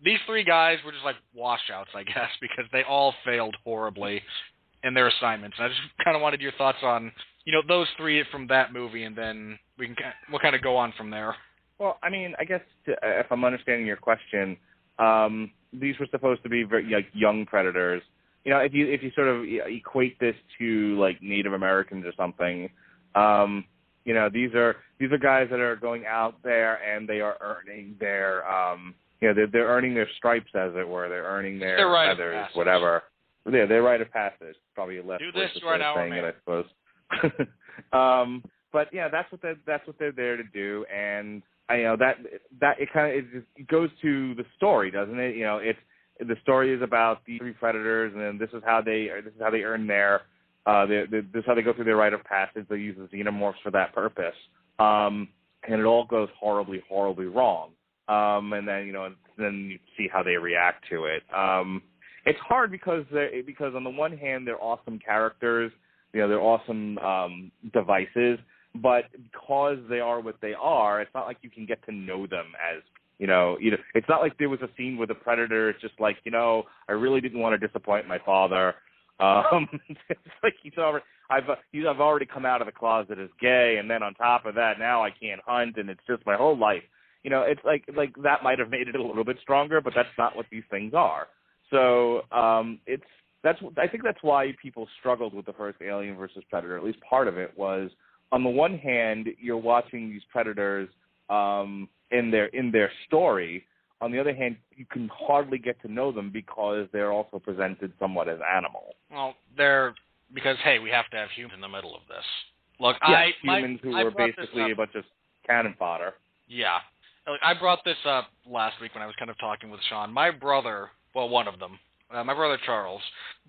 these 3 guys were just washouts, I guess, because they all failed horribly in their assignments. And I just kind of wanted your thoughts on, those 3 from that movie, and then we'll kind of go on from there. Well, I mean, I guess if I'm understanding your question, these were supposed to be very young predators. If you sort of equate this to Native Americans or something, These are guys that are going out there and they are earning their they're earning their stripes, as it were. They're earning their feathers, whatever. Yeah, their rite of passage. Probably a less do this, you are now saying it, I suppose. But yeah, that's what they're there to do, and that it kind of it goes to the story, doesn't it? The story is about the three predators, and then this is how they earn their this is how they go through their rite of passage. They use the xenomorphs for that purpose, and it all goes horribly, horribly wrong. And then then you see how they react to it. It's hard because on the one hand they're awesome characters, they're awesome devices, but because they are what they are, it's not like you can get to know them as it's not like there was a scene with the Predator. It's just like, I really didn't want to disappoint my father. It's like I've already come out of the closet as gay, and then on top of that, now I can't hunt, and it's just my whole life. It's like that might have made it a little bit stronger, but that's not what these things are. So I think that's why people struggled with the first Alien versus Predator. At least part of it was, on the one hand, you're watching these predators in their story. On the other hand, you can hardly get to know them because they're also presented somewhat as animal. Well, because we have to have humans in the middle of this. Look, humans who were basically a bunch of cannon fodder. Yeah. Look, I brought this up last week when I was kind of talking with Sean. My brother, one of them, my brother Charles,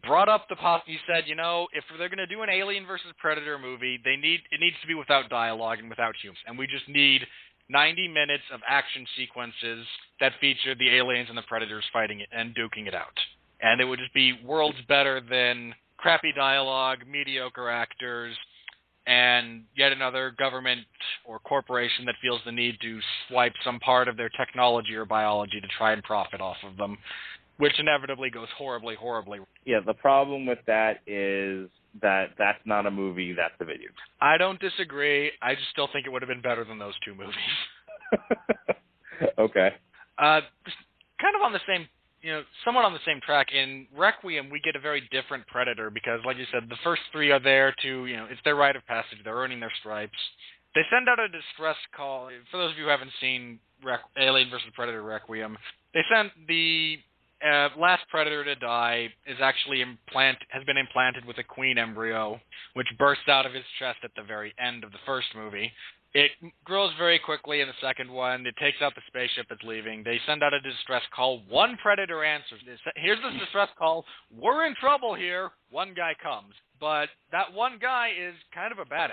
brought up he said, if they're going to do an Alien versus Predator movie, it needs to be without dialogue and without humans, and we just need 90 minutes of action sequences that feature the aliens and the predators fighting it and duking it out. And it would just be worlds better than crappy dialogue, mediocre actors, and yet another government or corporation that feels the need to swipe some part of their technology or biology to try and profit off of them, which inevitably goes horribly, horribly. Yeah, the problem with that is that's not a movie, that's a video. I don't disagree. I just still think it would have been better than those two movies. Okay. Just kind of on the same, somewhat on the same track. In Requiem, we get a very different Predator because, like you said, the first three are there to, it's their rite of passage. They're earning their stripes. They send out a distress call. For those of you who haven't seen Alien vs. Predator Requiem, they sent the last predator to die has been implanted with a queen embryo, which bursts out of his chest at the very end of the first movie. It grows very quickly in the second one. It takes out the spaceship that's leaving. They send out a distress call. One predator answers. Here's the distress call. We're in trouble here. One guy comes. But that one guy is kind of a badass.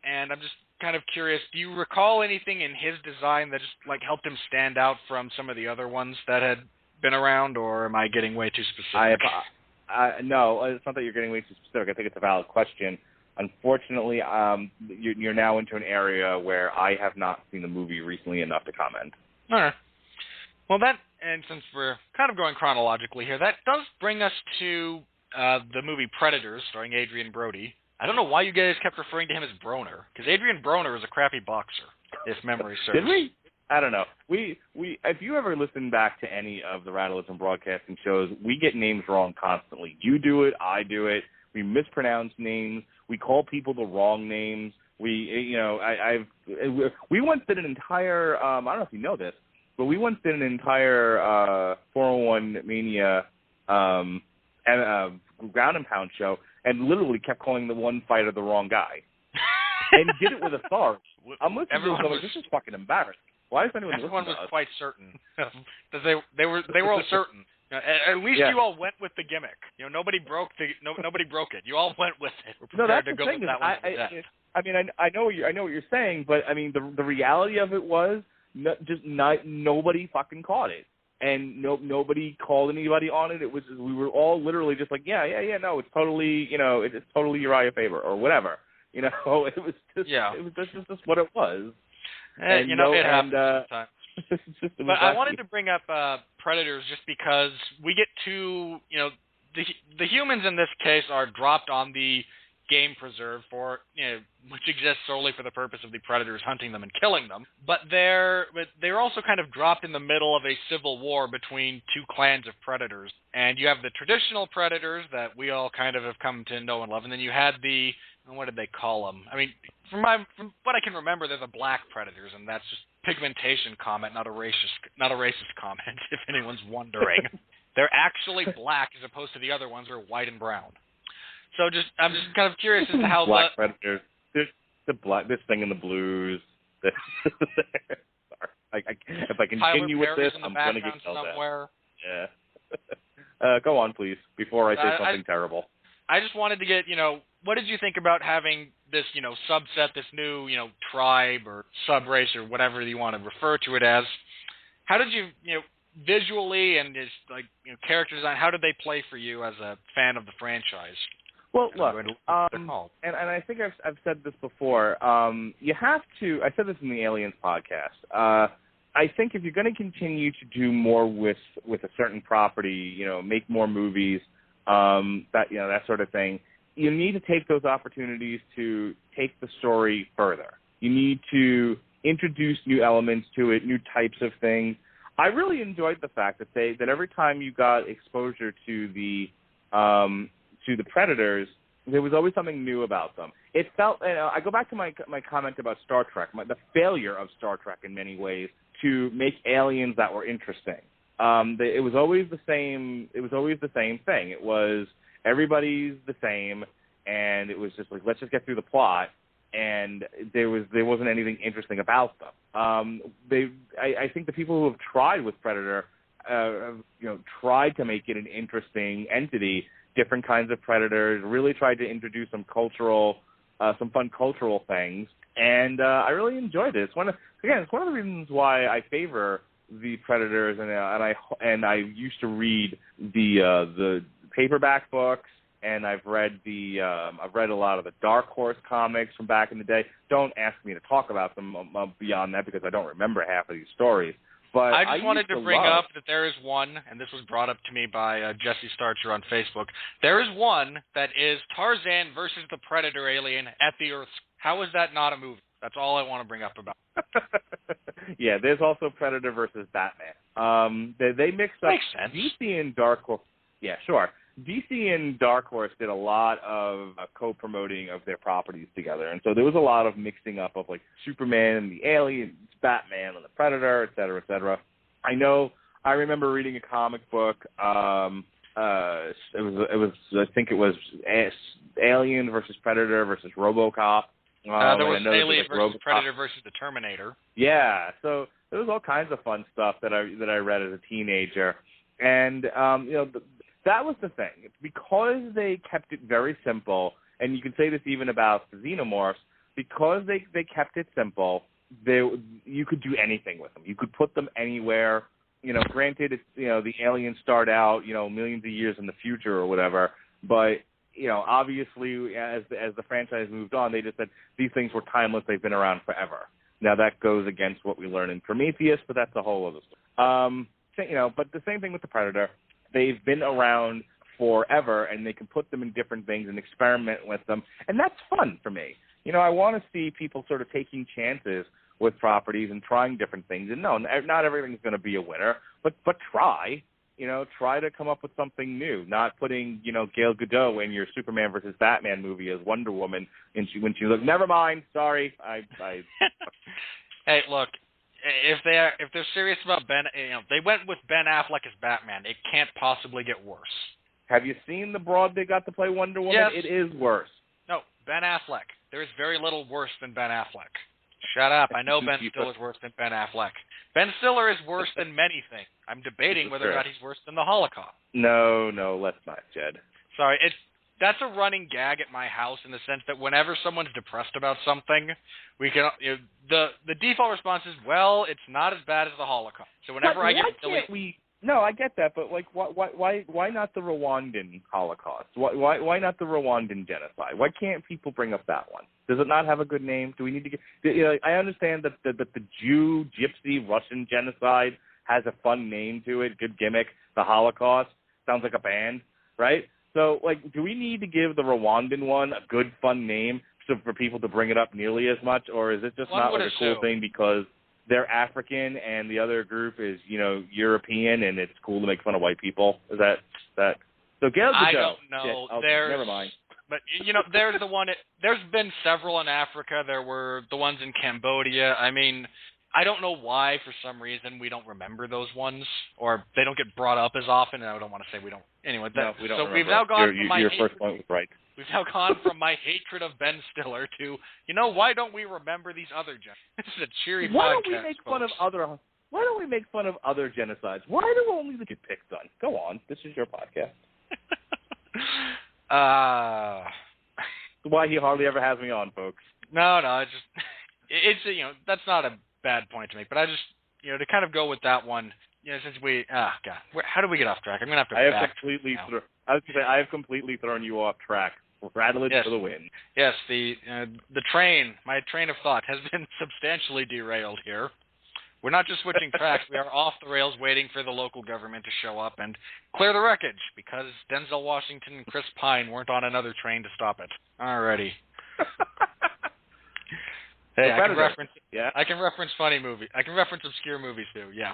And I'm just kind of curious, do you recall anything in his design that just helped him stand out from some of the other ones that had been around, or am I getting way too specific? No, it's not that you're getting way too specific. I think it's a valid question. Unfortunately, you're now into an area where I have not seen the movie recently enough to comment. All right. Well, and since we're kind of going chronologically here, that does bring us to the movie Predators, starring Adrian Brody. I don't know why you guys kept referring to him as Broner, because Adrian Broner is a crappy boxer, if memory serves. Did we? I don't know. We if you ever listen back to any of the Radulich broadcasting shows, we get names wrong constantly. You do it, I do it. We mispronounce names. We call people the wrong names. We once did an entire I don't know if you know this, but we once did an entire 401 Mania ground and pound show, and literally kept calling the one fighter the wrong guy, and did it with authority. I'm listening to this, this is fucking embarrassing. Why is anyone Everyone listening to was us? quite certain. they were all certain. At least you all went with the gimmick. Nobody broke it. You all went with it. We're prepared to go with that one. I know what you're saying, but I mean the reality of it was nobody fucking caught it, and nobody called anybody on it. It was we were all literally just like no, it's totally it's totally Uriah Faber or whatever. It was just it was just what it was. It happens sometimes. But I wanted to bring up Predators just because we get to, the humans in this case are dropped on the game preserve which exists solely for the purpose of the predators hunting them and killing them. But they're also kind of dropped in the middle of a civil war between two clans of predators. And you have the traditional predators that we all kind of have come to know and love, and then you had the, what did they call them? I mean, from what I can remember, they're the black predators, and that's just pigmentation comment, not a racist comment, if anyone's wondering. They're actually black as opposed to the other ones who are white and brown. So I'm just kind of curious as to how black predators. There's this thing in the blues. Sorry, if I continue with this, I'm going to get yelled somewhere. At. Yeah. Go on, please, before I say something terrible. I just wanted to get, what did you think about having this, subset, this new, tribe or subrace or whatever you want to refer to it as? How did you, visually and just character design, how did they play for you as a fan of the franchise? Well, look, and I think I've said this before. You have to. I said this in the Aliens podcast. I think if you're going to continue to do more with a certain property, make more movies, that sort of thing, you need to take those opportunities to take the story further. You need to introduce new elements to it, new types of things. I really enjoyed the fact that every time you got exposure to the Predators, there was always something new about them. It felt, I go back to my comment about Star Trek, the failure of Star Trek in many ways to make aliens that were interesting. It was always the same. It was always the same thing. It was everybody's the same, and it was just like, let's just get through the plot. And there wasn't anything interesting about them. I think the people who have tried with Predator, tried to make it an interesting entity, different kinds of predators, really tried to introduce some fun cultural things, and I really enjoyed it. It's one of the reasons why I favor the Predators, and I used to read the paperback books. And I've read a lot of the Dark Horse comics from back in the day. Don't ask me to talk about them beyond that because I don't remember half of these stories. But I just wanted to bring up that there is one, and this was brought up to me by Jesse Starcher on Facebook. There is one that is Tarzan versus the Predator alien at the Earth. How is that not a movie? That's all I want to bring up about. Yeah, there's also Predator versus Batman. They mixed up Makes sense. DC and Dark Horse. Yeah, sure. DC and Dark Horse did a lot of co-promoting of their properties together, and so there was a lot of mixing up of like Superman and the Alien, Batman and the Predator, et cetera, et cetera. I remember reading a comic book. I think it was Alien versus Predator versus RoboCop. There was Alien versus Predator versus the Terminator. Yeah, so there was all kinds of fun stuff that I read as a teenager, and that was the thing. Because they kept it very simple, and you can say this even about the Xenomorphs, because they kept it simple, you could do anything with them. You could put them anywhere. Granted, the aliens start out, millions of years in the future or whatever, but, obviously as the franchise moved on, they just said these things were timeless. They've been around forever. Now, that goes against what we learn in Prometheus, but that's a whole other story. But the same thing with the Predator. They've been around forever, and they can put them in different things and experiment with them, and that's fun for me. I want to see people sort of taking chances with properties and trying different things. And no, not everything's going to be a winner, but try. Try to come up with something new. Not putting Gal Gadot in your Superman versus Batman movie as Wonder Woman, and when she looked, never mind, sorry, I. Hey, look. If they're serious about Ben, they went with Ben Affleck as Batman. It can't possibly get worse. Have you seen the broad they got to play Wonder Woman? Yes. It is worse. No, Ben Affleck. There is very little worse than Ben Affleck. Shut up. I know Ben Stiller is worse than Ben Affleck. Ben Stiller is worse than many things. I'm debating whether or not he's worse than the Holocaust. No, let's not, Jed. Sorry, that's a running gag at my house in the sense that whenever someone's depressed about something, we can the default response is, well, it's not as bad as the Holocaust. So whenever I get No, I get that, but why not the Rwandan Holocaust? Why not the Rwandan genocide? Why can't people bring up that one? Does it not have a good name? Do we need to get? I understand that the Jew, Gypsy, Russian genocide has a fun name to it, good gimmick. The Holocaust sounds like a band, right? So, like, do we need to give the Rwandan one a good, fun name for people to bring it up nearly as much, or is it just not like a cool thing because they're African and the other group is, European, and it's cool to make fun of white people? Is that? So get out the I show. don't know. Never mind. But, there's the one. There's been several in Africa. There were the ones in Cambodia. I mean, I don't know why, for some reason, we don't remember those ones, or they don't get brought up as often. And I don't want to say we don't. Anyway, no, we don't so remember. We've now gone from your first point was right. We've now gone from my hatred of Ben Stiller to, why don't we remember these other genocides? This is a cheery podcast. Why don't we make fun of other genocides? Why do only the good picked on? Go on. This is your podcast. Why he hardly ever has me on, folks. No, it's that's not a bad point to make, but I just, to kind of go with that one, since we, God, how do we get off track? I'm going to have to I have completely thrown you off track. Radulich for the win. Yes, my train of thought has been substantially derailed here. We're not just switching tracks. We are off the rails waiting for the local government to show up and clear the wreckage because Denzel Washington and Chris Pine weren't on another train to stop it. Alrighty. Hey, I can reference funny movies. I can reference obscure movies too. Yeah.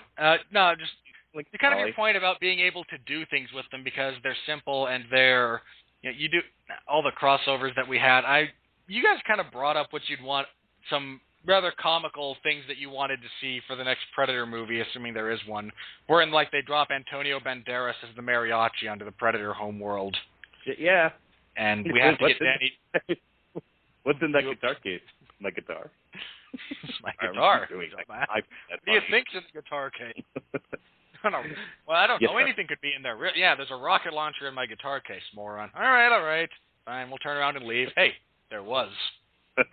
No, just like to kind of your point about being able to do things with them because they're simple and they're you do all the crossovers that we had. You guys kind of brought up what you'd want, some rather comical things that you wanted to see for the next Predator movie, assuming there is one. Wherein like they drop Antonio Banderas as the mariachi onto the Predator homeworld. Yeah. And we have to get Danny. What's in that guitar case? My guitar. My guitar. What do you think's in the guitar case? I don't know. Well, I don't know. Anything could be in there. Yeah, there's a rocket launcher in my guitar case, moron. All right. Fine, we'll turn around and leave. Hey, there was. He's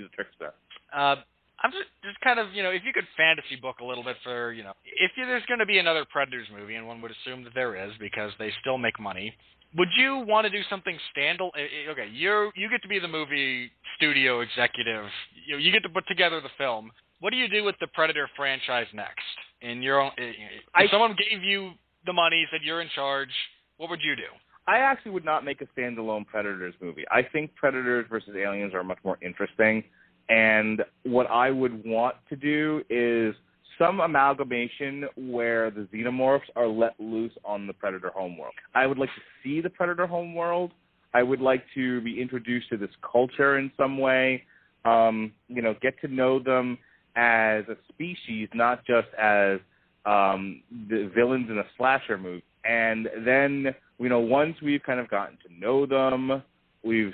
a trickster. I'm just kind of, if you could fantasy book a little bit for, if there's going to be another Predators movie, and one would assume that there is because they still make money, would you want to do something standalone? Okay, you get to be the movie studio executive. You get to put together the film. What do you do with the Predator franchise next? In your own, if someone gave you the money, said you're in charge, what would you do? I actually would not make a standalone Predators movie. I think Predators versus Aliens are much more interesting. And what I would want to do is some amalgamation where the xenomorphs are let loose on the Predator homeworld. I would like to see the Predator homeworld. I would like to be introduced to this culture in some way, get to know them as a species, not just as the villains in a slasher movie. And then, once we've kind of gotten to know them, we've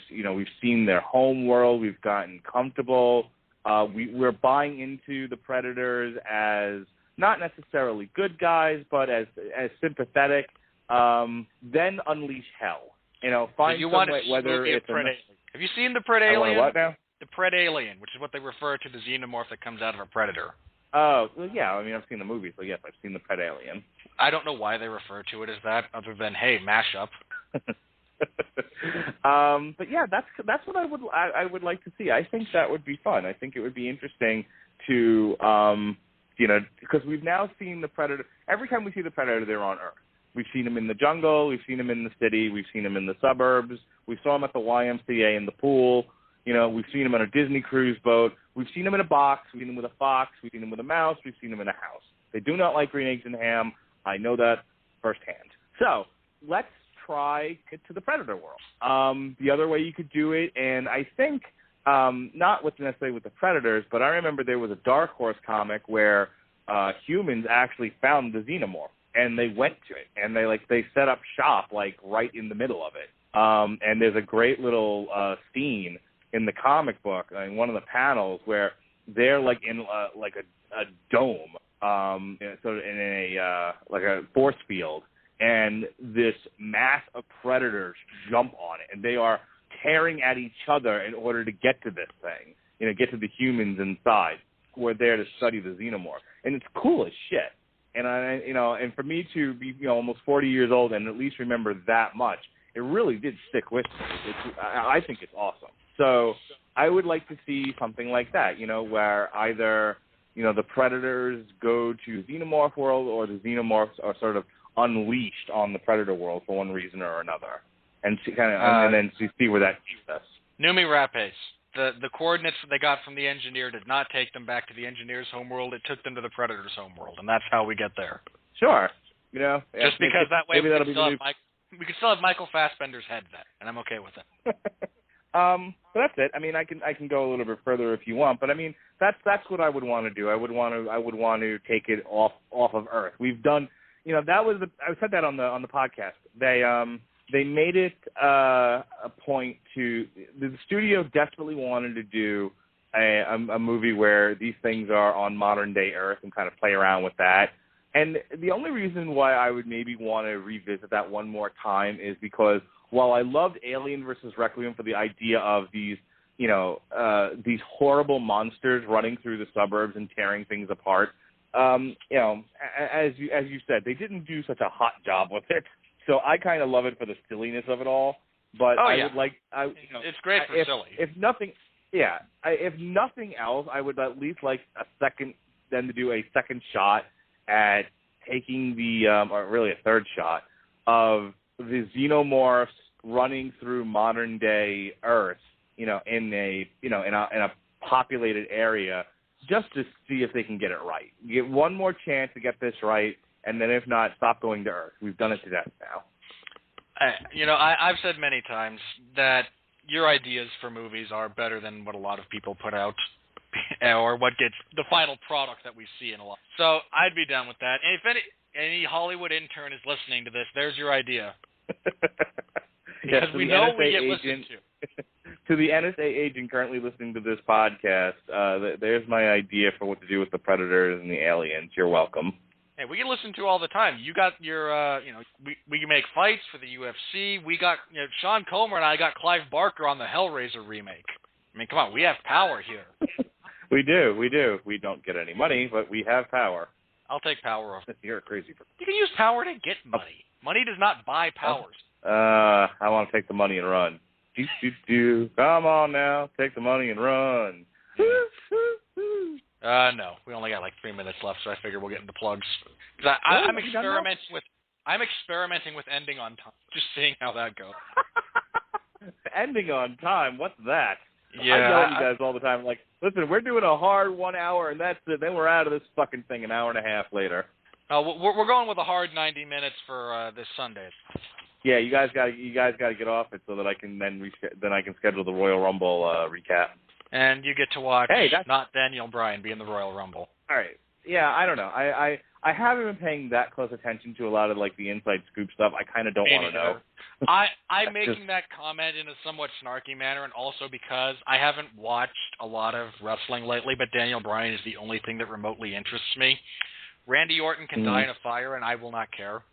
seen their home world, we've gotten comfortable, we're buying into the Predators as not necessarily good guys, but as sympathetic, then unleash hell. Find so some way, whether it's have you seen the Predalien? What now? The Predalien, which is what they refer to the xenomorph that comes out of a predator. Oh, well, yeah. I mean, I've seen the movie, so yes, I've seen the Predalien. I don't know why they refer to it as that, other than hey, mashup. But yeah, that's what I would like to see. I think that would be fun. I think it would be interesting to because we've now seen the Predator. Every time we see the Predator, they're on Earth. We've seen him in the jungle. We've seen him in the city. We've seen him in the suburbs. We saw him at the YMCA in the pool. We've seen him on a Disney cruise boat. We've seen him in a box. We've seen him with a fox. We've seen him with a mouse. We've seen him in a house. They do not like green eggs and ham. I know that firsthand. So let's try it to the Predator world. The other way you could do it, and I think not necessarily with the Predators, but I remember there was a Dark Horse comic where humans actually found the xenomorph, and they went to it, and they set up shop right in the middle of it. And there's a great little scene in the comic book in one of the panels where they're in a dome, so in a force field, and this mass of predators jump on it, and they are tearing at each other in order to get to this thing, get to the humans inside who are there to study the xenomorph, and it's cool as shit. And and for me to be almost 40 years old and at least remember that much, it really did stick with me. I think it's awesome. So I would like to see something like that, where either, the Predators go to Xenomorph world or the Xenomorphs are sort of unleashed on the Predator world for one reason or another. and and then see where that takes us. Numi Rapace. The coordinates that they got from the engineer did not take them back to the engineer's homeworld. It took them to the Predator's homeworld, and that's how we get there. Sure. Just because that way we can still have Michael Fassbender's head then, and I'm okay with it. But that's it. I mean, I can go a little bit further if you want, but I mean, that's what I would want to do. I would want to take it off of Earth. We've done, I said that on the podcast. They made it a point to the studio desperately wanted to do a movie where these things are on modern day Earth and kind of play around with that. And the only reason why I would maybe want to revisit that one more time is because while I loved Alien versus Requiem for the idea of these horrible monsters running through the suburbs and tearing things apart, as you said, they didn't do such a hot job with it. So I kind of love it for the silliness of it all. But would like, it's great for silly. If nothing else, I would at least like them to do a second shot at taking or really a third shot of the xenomorphs running through modern day Earth, in a populated area, just to see if they can get it right. Get one more chance to get this right, and then if not, stop going to Earth. We've done it to death now. I've said many times that your ideas for movies are better than what a lot of people put out, or what gets the final product that we see in a lot. So I'd be done with that. And if any Hollywood intern is listening to this, there's your idea. Because we know we get listened to. To the NSA agent currently listening to this podcast, there's my idea for what to do with the Predators and the aliens. You're welcome. Hey, we get listened to all the time. You got your, we can make fights for the UFC. We got, Sean Comer and I got Clive Barker on the Hellraiser remake. I mean, come on, we have power here. We do. We don't get any money, but we have power. I'll take power over. You're a crazy person. You can use power to get money. Money does not buy powers. I want to take the money and run. Come on now, take the money and run. No, we only got like 3 minutes left, so I figure we'll get into plugs. I'm experimenting with ending on time, just seeing how that goes. Ending on time? What's that? Yeah, I yell at you guys all the time, like, listen, we're doing a hard 1 hour, and that's it. Then we're out of this fucking thing an hour and a half later. We're going with a hard 90 minutes for this Sunday. Yeah, you guys got to get off it so that I can then I can schedule the Royal Rumble recap. And you get to watch not Daniel Bryan be in the Royal Rumble. All right. Yeah, I don't know. I haven't been paying that close attention to a lot of like the inside scoop stuff. I kind of don't want to know. I'm making that comment in a somewhat snarky manner, and also because I haven't watched a lot of wrestling lately, but Daniel Bryan is the only thing that remotely interests me. Randy Orton can die in a fire, and I will not care.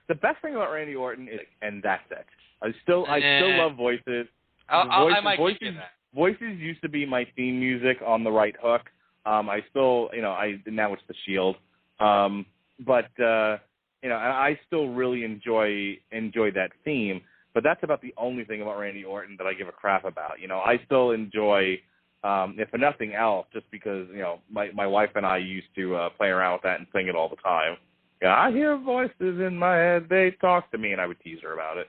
The best thing about Randy Orton is, and that's it. I still love voices. I might give you that. Voices used to be my theme music on the right hook. I still, now it's the Shield. But I still really enjoy that theme. But that's about the only thing about Randy Orton that I give a crap about. I still enjoy, if for nothing else, just because my wife and I used to play around with that and sing it all the time. Yeah, I hear voices in my head. They talk to me, and I would tease her about it.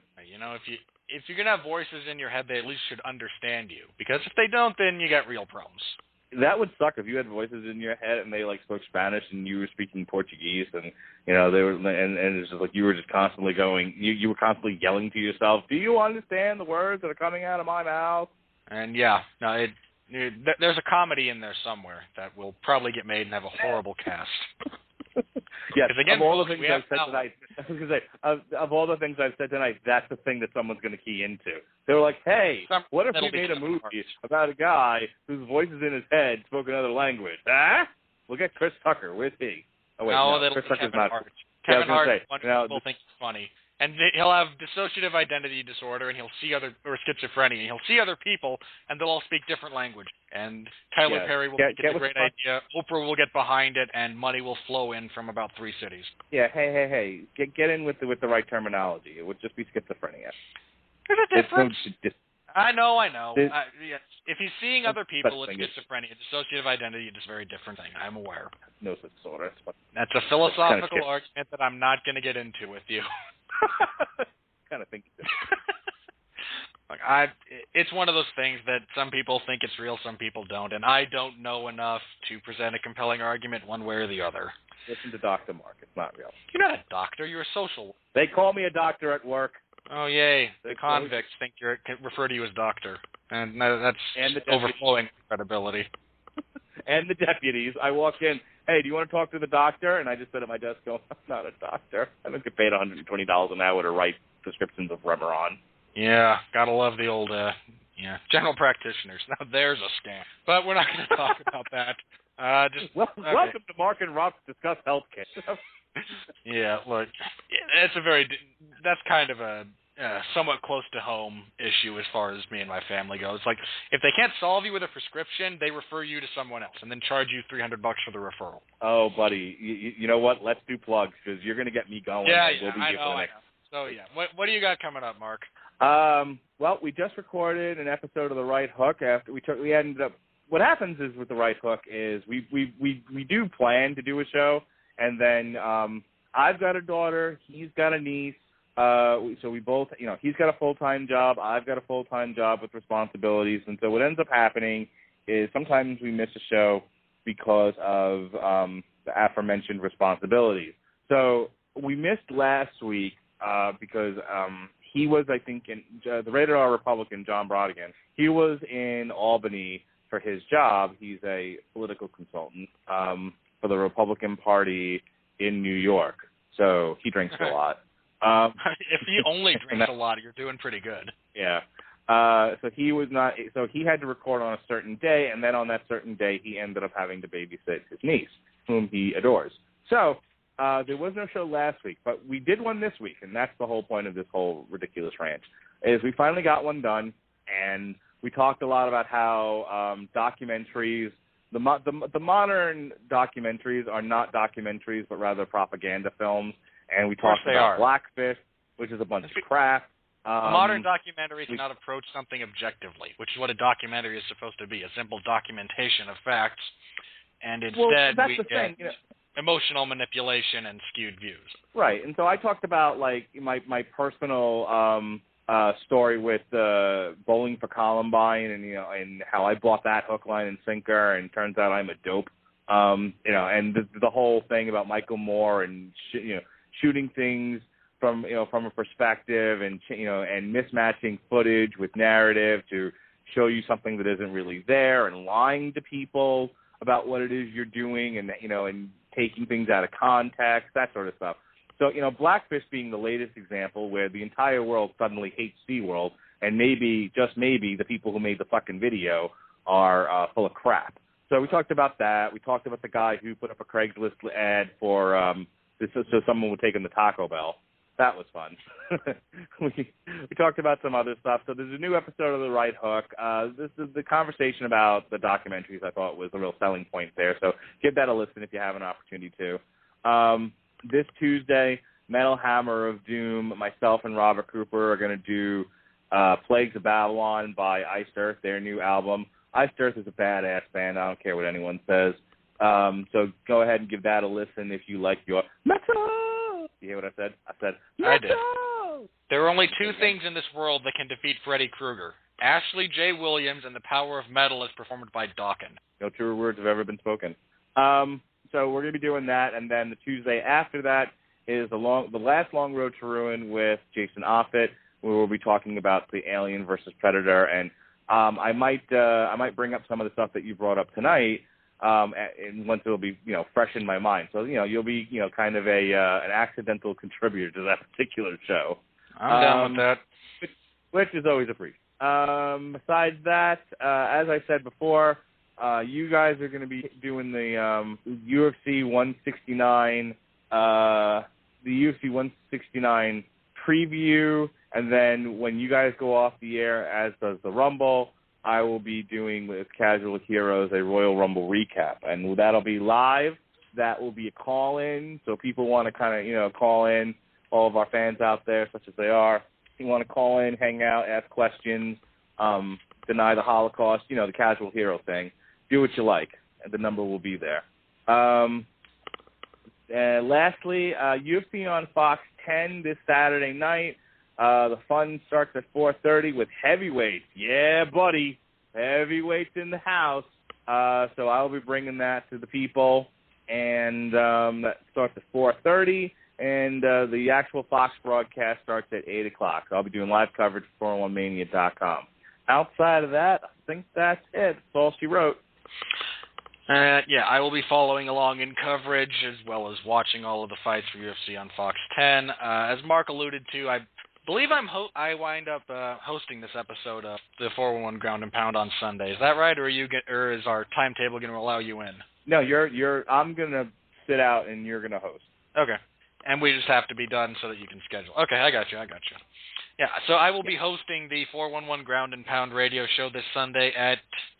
If you're gonna have voices in your head, they at least should understand you. Because if they don't, then you got real problems. That would suck if you had voices in your head and they like spoke Spanish and you were speaking Portuguese and they were and it's just like you were just constantly going. You were constantly yelling to yourself. Do you understand the words that are coming out of my mouth? And there's a comedy in there somewhere that will probably get made and have a horrible cast. Yes, again, of all the things I've said tonight, I was going to say, of all the things I've said tonight, that's the thing that someone's going to key into. They were like, hey, what if we made a movie about a guy whose voice is in his head spoke another language? Look at Chris Tucker. Where's he? Oh, wait, no Chris Tucker's not. Kevin Hart, people think it's funny. And he'll have dissociative identity disorder, and he'll see or schizophrenia, and he'll see other people, and they'll all speak different language. And Tyler Perry will think it's a great idea. Oprah will get behind it, and money will flow in from about 3 cities. Yeah, hey, get in with the right terminology. It would just be schizophrenia. There's a difference. I know. If he's seeing other people, it's schizophrenia. Dissociative identity is a very different thing. I'm aware. No such sort of. That's a philosophical argument that I'm not going to get into with you. kind of think it is. It's one of those things that some people think it's real, some people don't, and I don't know enough to present a compelling argument one way or the other. Listen to Dr. Mark. It's not real. You're not a doctor. You're a social. They call me a doctor at work. Oh, yay. The convicts think refer to you as doctor. And that's overflowing credibility. And the deputies. I walk in, hey, do you want to talk to the doctor? And I just sit at my desk going, I'm not a doctor. I don't get paid $120 an hour to write prescriptions of Remeron. Yeah, gotta love the old, general practitioners. Now there's a scam. But we're not going to talk about that. Welcome to Mark and Rob to discuss healthcare. Yeah, look, that's kind of a somewhat close to home issue as far as me and my family goes. Like, if they can't solve you with a prescription, they refer you to someone else and then charge you $300 for the referral. Oh, buddy, you know what? Let's do plugs because you're going to get me going. Yeah, I know. So, what do you got coming up, Mark? Well, we just recorded an episode of The Right Hook. After we ended up. What happens is with The Right Hook is we do plan to do a show, and then I've got a daughter, he's got a niece. So we both, he's got a full-time job, I've got a full-time job with responsibilities, and so what ends up happening is sometimes we miss a show because of the aforementioned responsibilities. So we missed last week because he was, I think, in the Rated R Republican, John Brodigan, he was in Albany for his job. He's a political consultant for the Republican Party in New York, so he drinks a lot. If he only drinks a lot, you're doing pretty good. Yeah. So he was not. So he had to record on a certain day, and then on that certain day, he ended up having to babysit his niece, whom he adores. So there was no show last week, but we did one this week, and that's the whole point of this whole ridiculous rant. Is we finally got one done, and we talked a lot about how documentaries. The modern documentaries are not documentaries, but rather propaganda films. And we talked about Blackfish, which is a bunch of crap. A modern documentary cannot approach something objectively, which is what a documentary is supposed to be, a simple documentation of facts. And instead, we get emotional manipulation and skewed views. Right. And so I talked about, like, my personal story with Bowling for Columbine and, and how I bought that hook, line, and sinker, and turns out I'm a dope. And the whole thing about Michael Moore and, shooting things from a perspective and mismatching footage with narrative to show you something that isn't really there, and lying to people about what it is you're doing, and and taking things out of context, that sort of stuff. So Blackfish being the latest example where the entire world suddenly hates SeaWorld, and maybe, just maybe, the people who made the fucking video are full of crap. So we talked about that. We talked about the guy who put up a Craigslist ad for so someone would take him to Taco Bell. That was fun. we talked about some other stuff. So there's a new episode of The Right Hook. This is the conversation about the documentaries. I thought was a real selling point there. So give that a listen if you have an opportunity to. This Tuesday, Metal Hammer of Doom, myself and Robert Cooper are going to do Plagues of Babylon by Iced Earth, their new album. Iced Earth is a badass band. I don't care what anyone says. So go ahead and give that a listen if you like your metal. You hear what I said? I said metal. I did. There are only two things in this world that can defeat Freddy Krueger: Ashley J. Williams and the power of metal as performed by Dawkins. No truer words have ever been spoken. So we're going to be doing that, and then the Tuesday after that is the last Long Road to Ruin with Jason Offit, where we'll be talking about the Alien versus Predator, and I might bring up some of the stuff that you brought up tonight. And once it'll be, fresh in my mind. So, you'll be, kind of an accidental contributor to that particular show. I'm down with that. Which is always a breeze. Besides that, as I said before, you guys are going to be doing the UFC 169, the UFC 169 preview, and then when you guys go off the air, as does the Rumble, I will be doing with Casual Heroes a Royal Rumble recap, and that'll be live. That will be a call-in, so people want to kind of, call in, all of our fans out there, such as they are. If you want to call in, hang out, ask questions, deny the Holocaust, the Casual Hero thing. Do what you like, and the number will be there. Lastly, UFC on Fox 10 this Saturday night. The fun starts at 4:30 with heavyweights. Yeah, buddy. Heavyweights in the house. So I'll be bringing that to the people. And that starts at 4:30. And the actual Fox broadcast starts at 8 o'clock. So I'll be doing live coverage for 401mania.com. Outside of that, I think that's it. That's all she wrote. Yeah, I will be following along in coverage as well as watching all of the fights for UFC on Fox 10. As Mark alluded to, I believe I wind up hosting this episode of the 411 Ground and Pound on Sunday. Is that right, or is our timetable going to allow you in? No, I'm going to sit out and you're going to host. Okay. And we just have to be done so that you can schedule. Okay, I got you. Yeah, so I will be hosting the 411 Ground and Pound radio show this Sunday at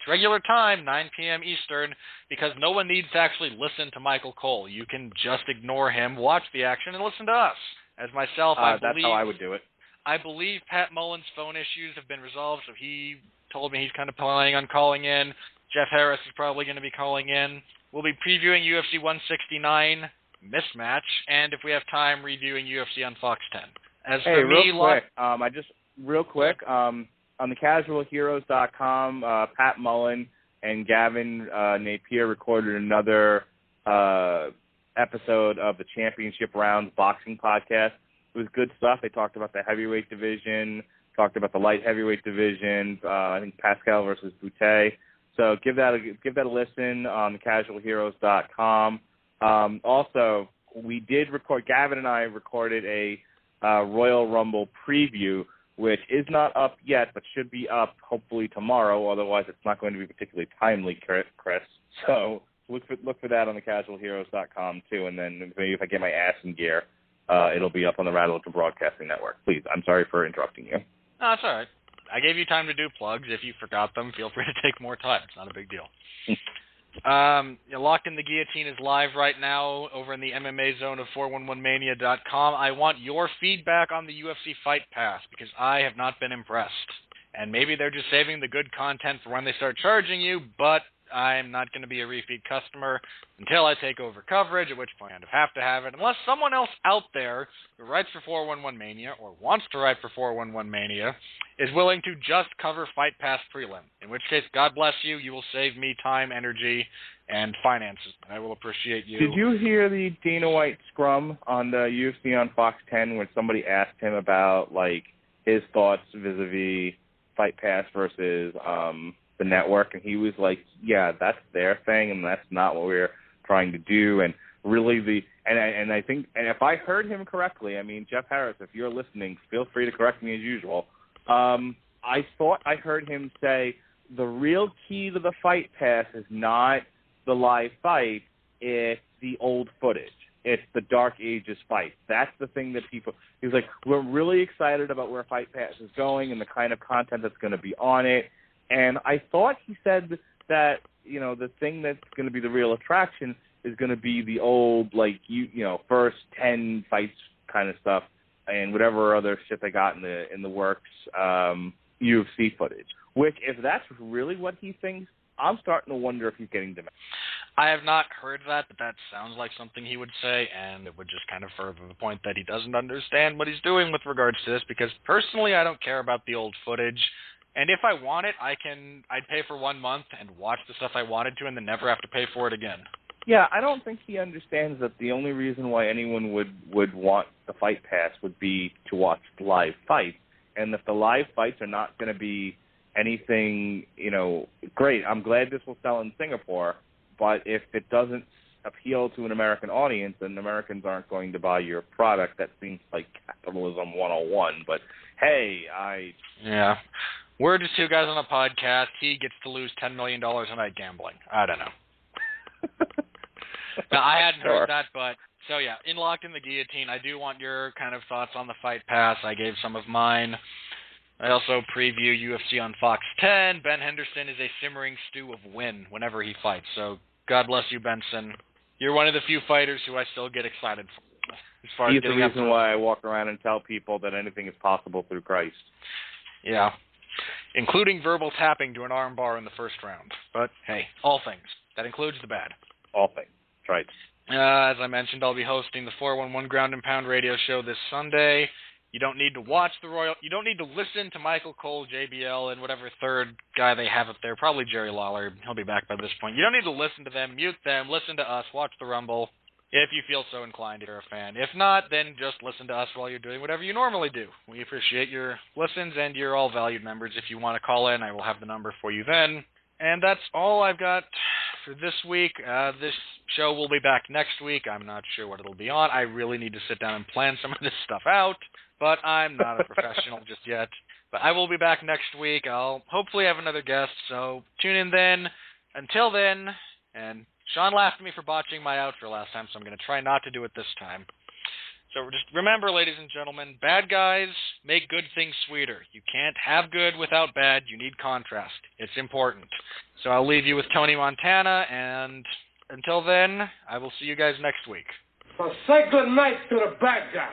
regular time, 9 p.m. Eastern, because no one needs to actually listen to Michael Cole. You can just ignore him, watch the action, and listen to us. As myself, that's how I would do it. I believe Pat Mullen's phone issues have been resolved, so he told me he's kind of planning on calling in. Jeff Harris is probably going to be calling in. We'll be previewing UFC 169 Mismatch, and if we have time, reviewing UFC on Fox 10. As for me, real quick, on the casualheroes.com, Pat Mullen and Gavin Napier recorded another episode of the Championship Rounds boxing podcast. It was good stuff. They talked about the heavyweight division, talked about the light heavyweight division, I think Pascal versus Boutte. So give that a listen on the casualheroes.com. Also, Gavin and I recorded a Royal Rumble preview, which is not up yet, but should be up hopefully tomorrow. Otherwise, it's not going to be particularly timely, Chris. So look for that on the casualheroes.com too. And then maybe if I get my ass in gear, it'll be up on the Rattle Broadcasting Network. Please, I'm sorry for interrupting you. No, that's all right. I gave you time to do plugs. If you forgot them, feel free to take more time. It's not a big deal. Locked in the Guillotine is live right now over in the MMA zone of 411mania.com. I want your feedback on the UFC Fight Pass because I have not been impressed. And maybe they're just saving the good content for when they start charging you, but I'm not going to be a repeat customer until I take over coverage, at which point I'd have to have it, unless someone else out there who writes for 411 Mania or wants to write for 411 Mania is willing to just cover Fight Pass prelim, in which case, God bless you, you will save me time, energy, and finances. I will appreciate you. Did you hear the Dana White scrum on the UFC on Fox 10 when somebody asked him about, like, his thoughts vis-a-vis Fight Pass versus the network, and he was like, yeah, that's their thing, and that's not what we're trying to do. And really I think if I heard him correctly, I mean, Jeff Harris, if you're listening, feel free to correct me as usual. I thought I heard him say the real key to the Fight Pass is not the live fight, it's the old footage. It's the Dark Ages fight. That's the thing that he was like, we're really excited about where Fight Pass is going and the kind of content that's going to be on it. And I thought he said that, the thing that's going to be the real attraction is going to be the old, like, first 10 fights kind of stuff and whatever other shit they got in the works, UFC footage. Which, if that's really what he thinks, I'm starting to wonder if he's getting demented. I have not heard that, but that sounds like something he would say, and it would just kind of further the point that he doesn't understand what he's doing with regards to this, because personally I don't care about the old footage. And if I want it, I'd pay for 1 month and watch the stuff I wanted to and then never have to pay for it again. Yeah, I don't think he understands that the only reason why anyone would want the Fight Pass would be to watch live fights. And if the live fights are not going to be anything, great. I'm glad this will sell in Singapore, but if it doesn't appeal to an American audience, then Americans aren't going to buy your product. That seems like capitalism 101, but hey, Yeah. We're just two guys on a podcast. He gets to lose $10 million a night gambling. I don't know. Now, I hadn't heard that, but so yeah, in Locked in the Guillotine, I do want your kind of thoughts on the Fight Pass. I gave some of mine. I also preview UFC on Fox 10. Ben Henderson is a simmering stew of win whenever he fights. So God bless you, Benson. You're one of the few fighters who I still get excited for. As far He's as the reason why I walk around and tell people that anything is possible through Christ. Yeah. Including verbal tapping to an arm bar in the first round. But, hey, all things. That includes the bad. All things. That's right. As I mentioned, I'll be hosting the 411 Ground and Pound radio show this Sunday. You don't need to watch the Royal. You don't need to listen to Michael Cole, JBL, and whatever third guy they have up there. Probably Jerry Lawler. He'll be back by this point. You don't need to listen to them. Mute them. Listen to us. Watch the Rumble if you feel so inclined. If you're a fan. If not, then just listen to us while you're doing whatever you normally do. We appreciate your listens, and you're all valued members. If you want to call in, I will have the number for you then. And that's all I've got for this week. This show will be back next week. I'm not sure what it'll be on. I really need to sit down and plan some of this stuff out. But I'm not a professional just yet. But I will be back next week. I'll hopefully have another guest, so tune in then. Until then, and Sean laughed at me for botching my outro last time, so I'm going to try not to do it this time. So just remember, ladies and gentlemen, bad guys make good things sweeter. You can't have good without bad. You need contrast. It's important. So I'll leave you with Tony Montana, and until then, I will see you guys next week. So say good night to the bad guy.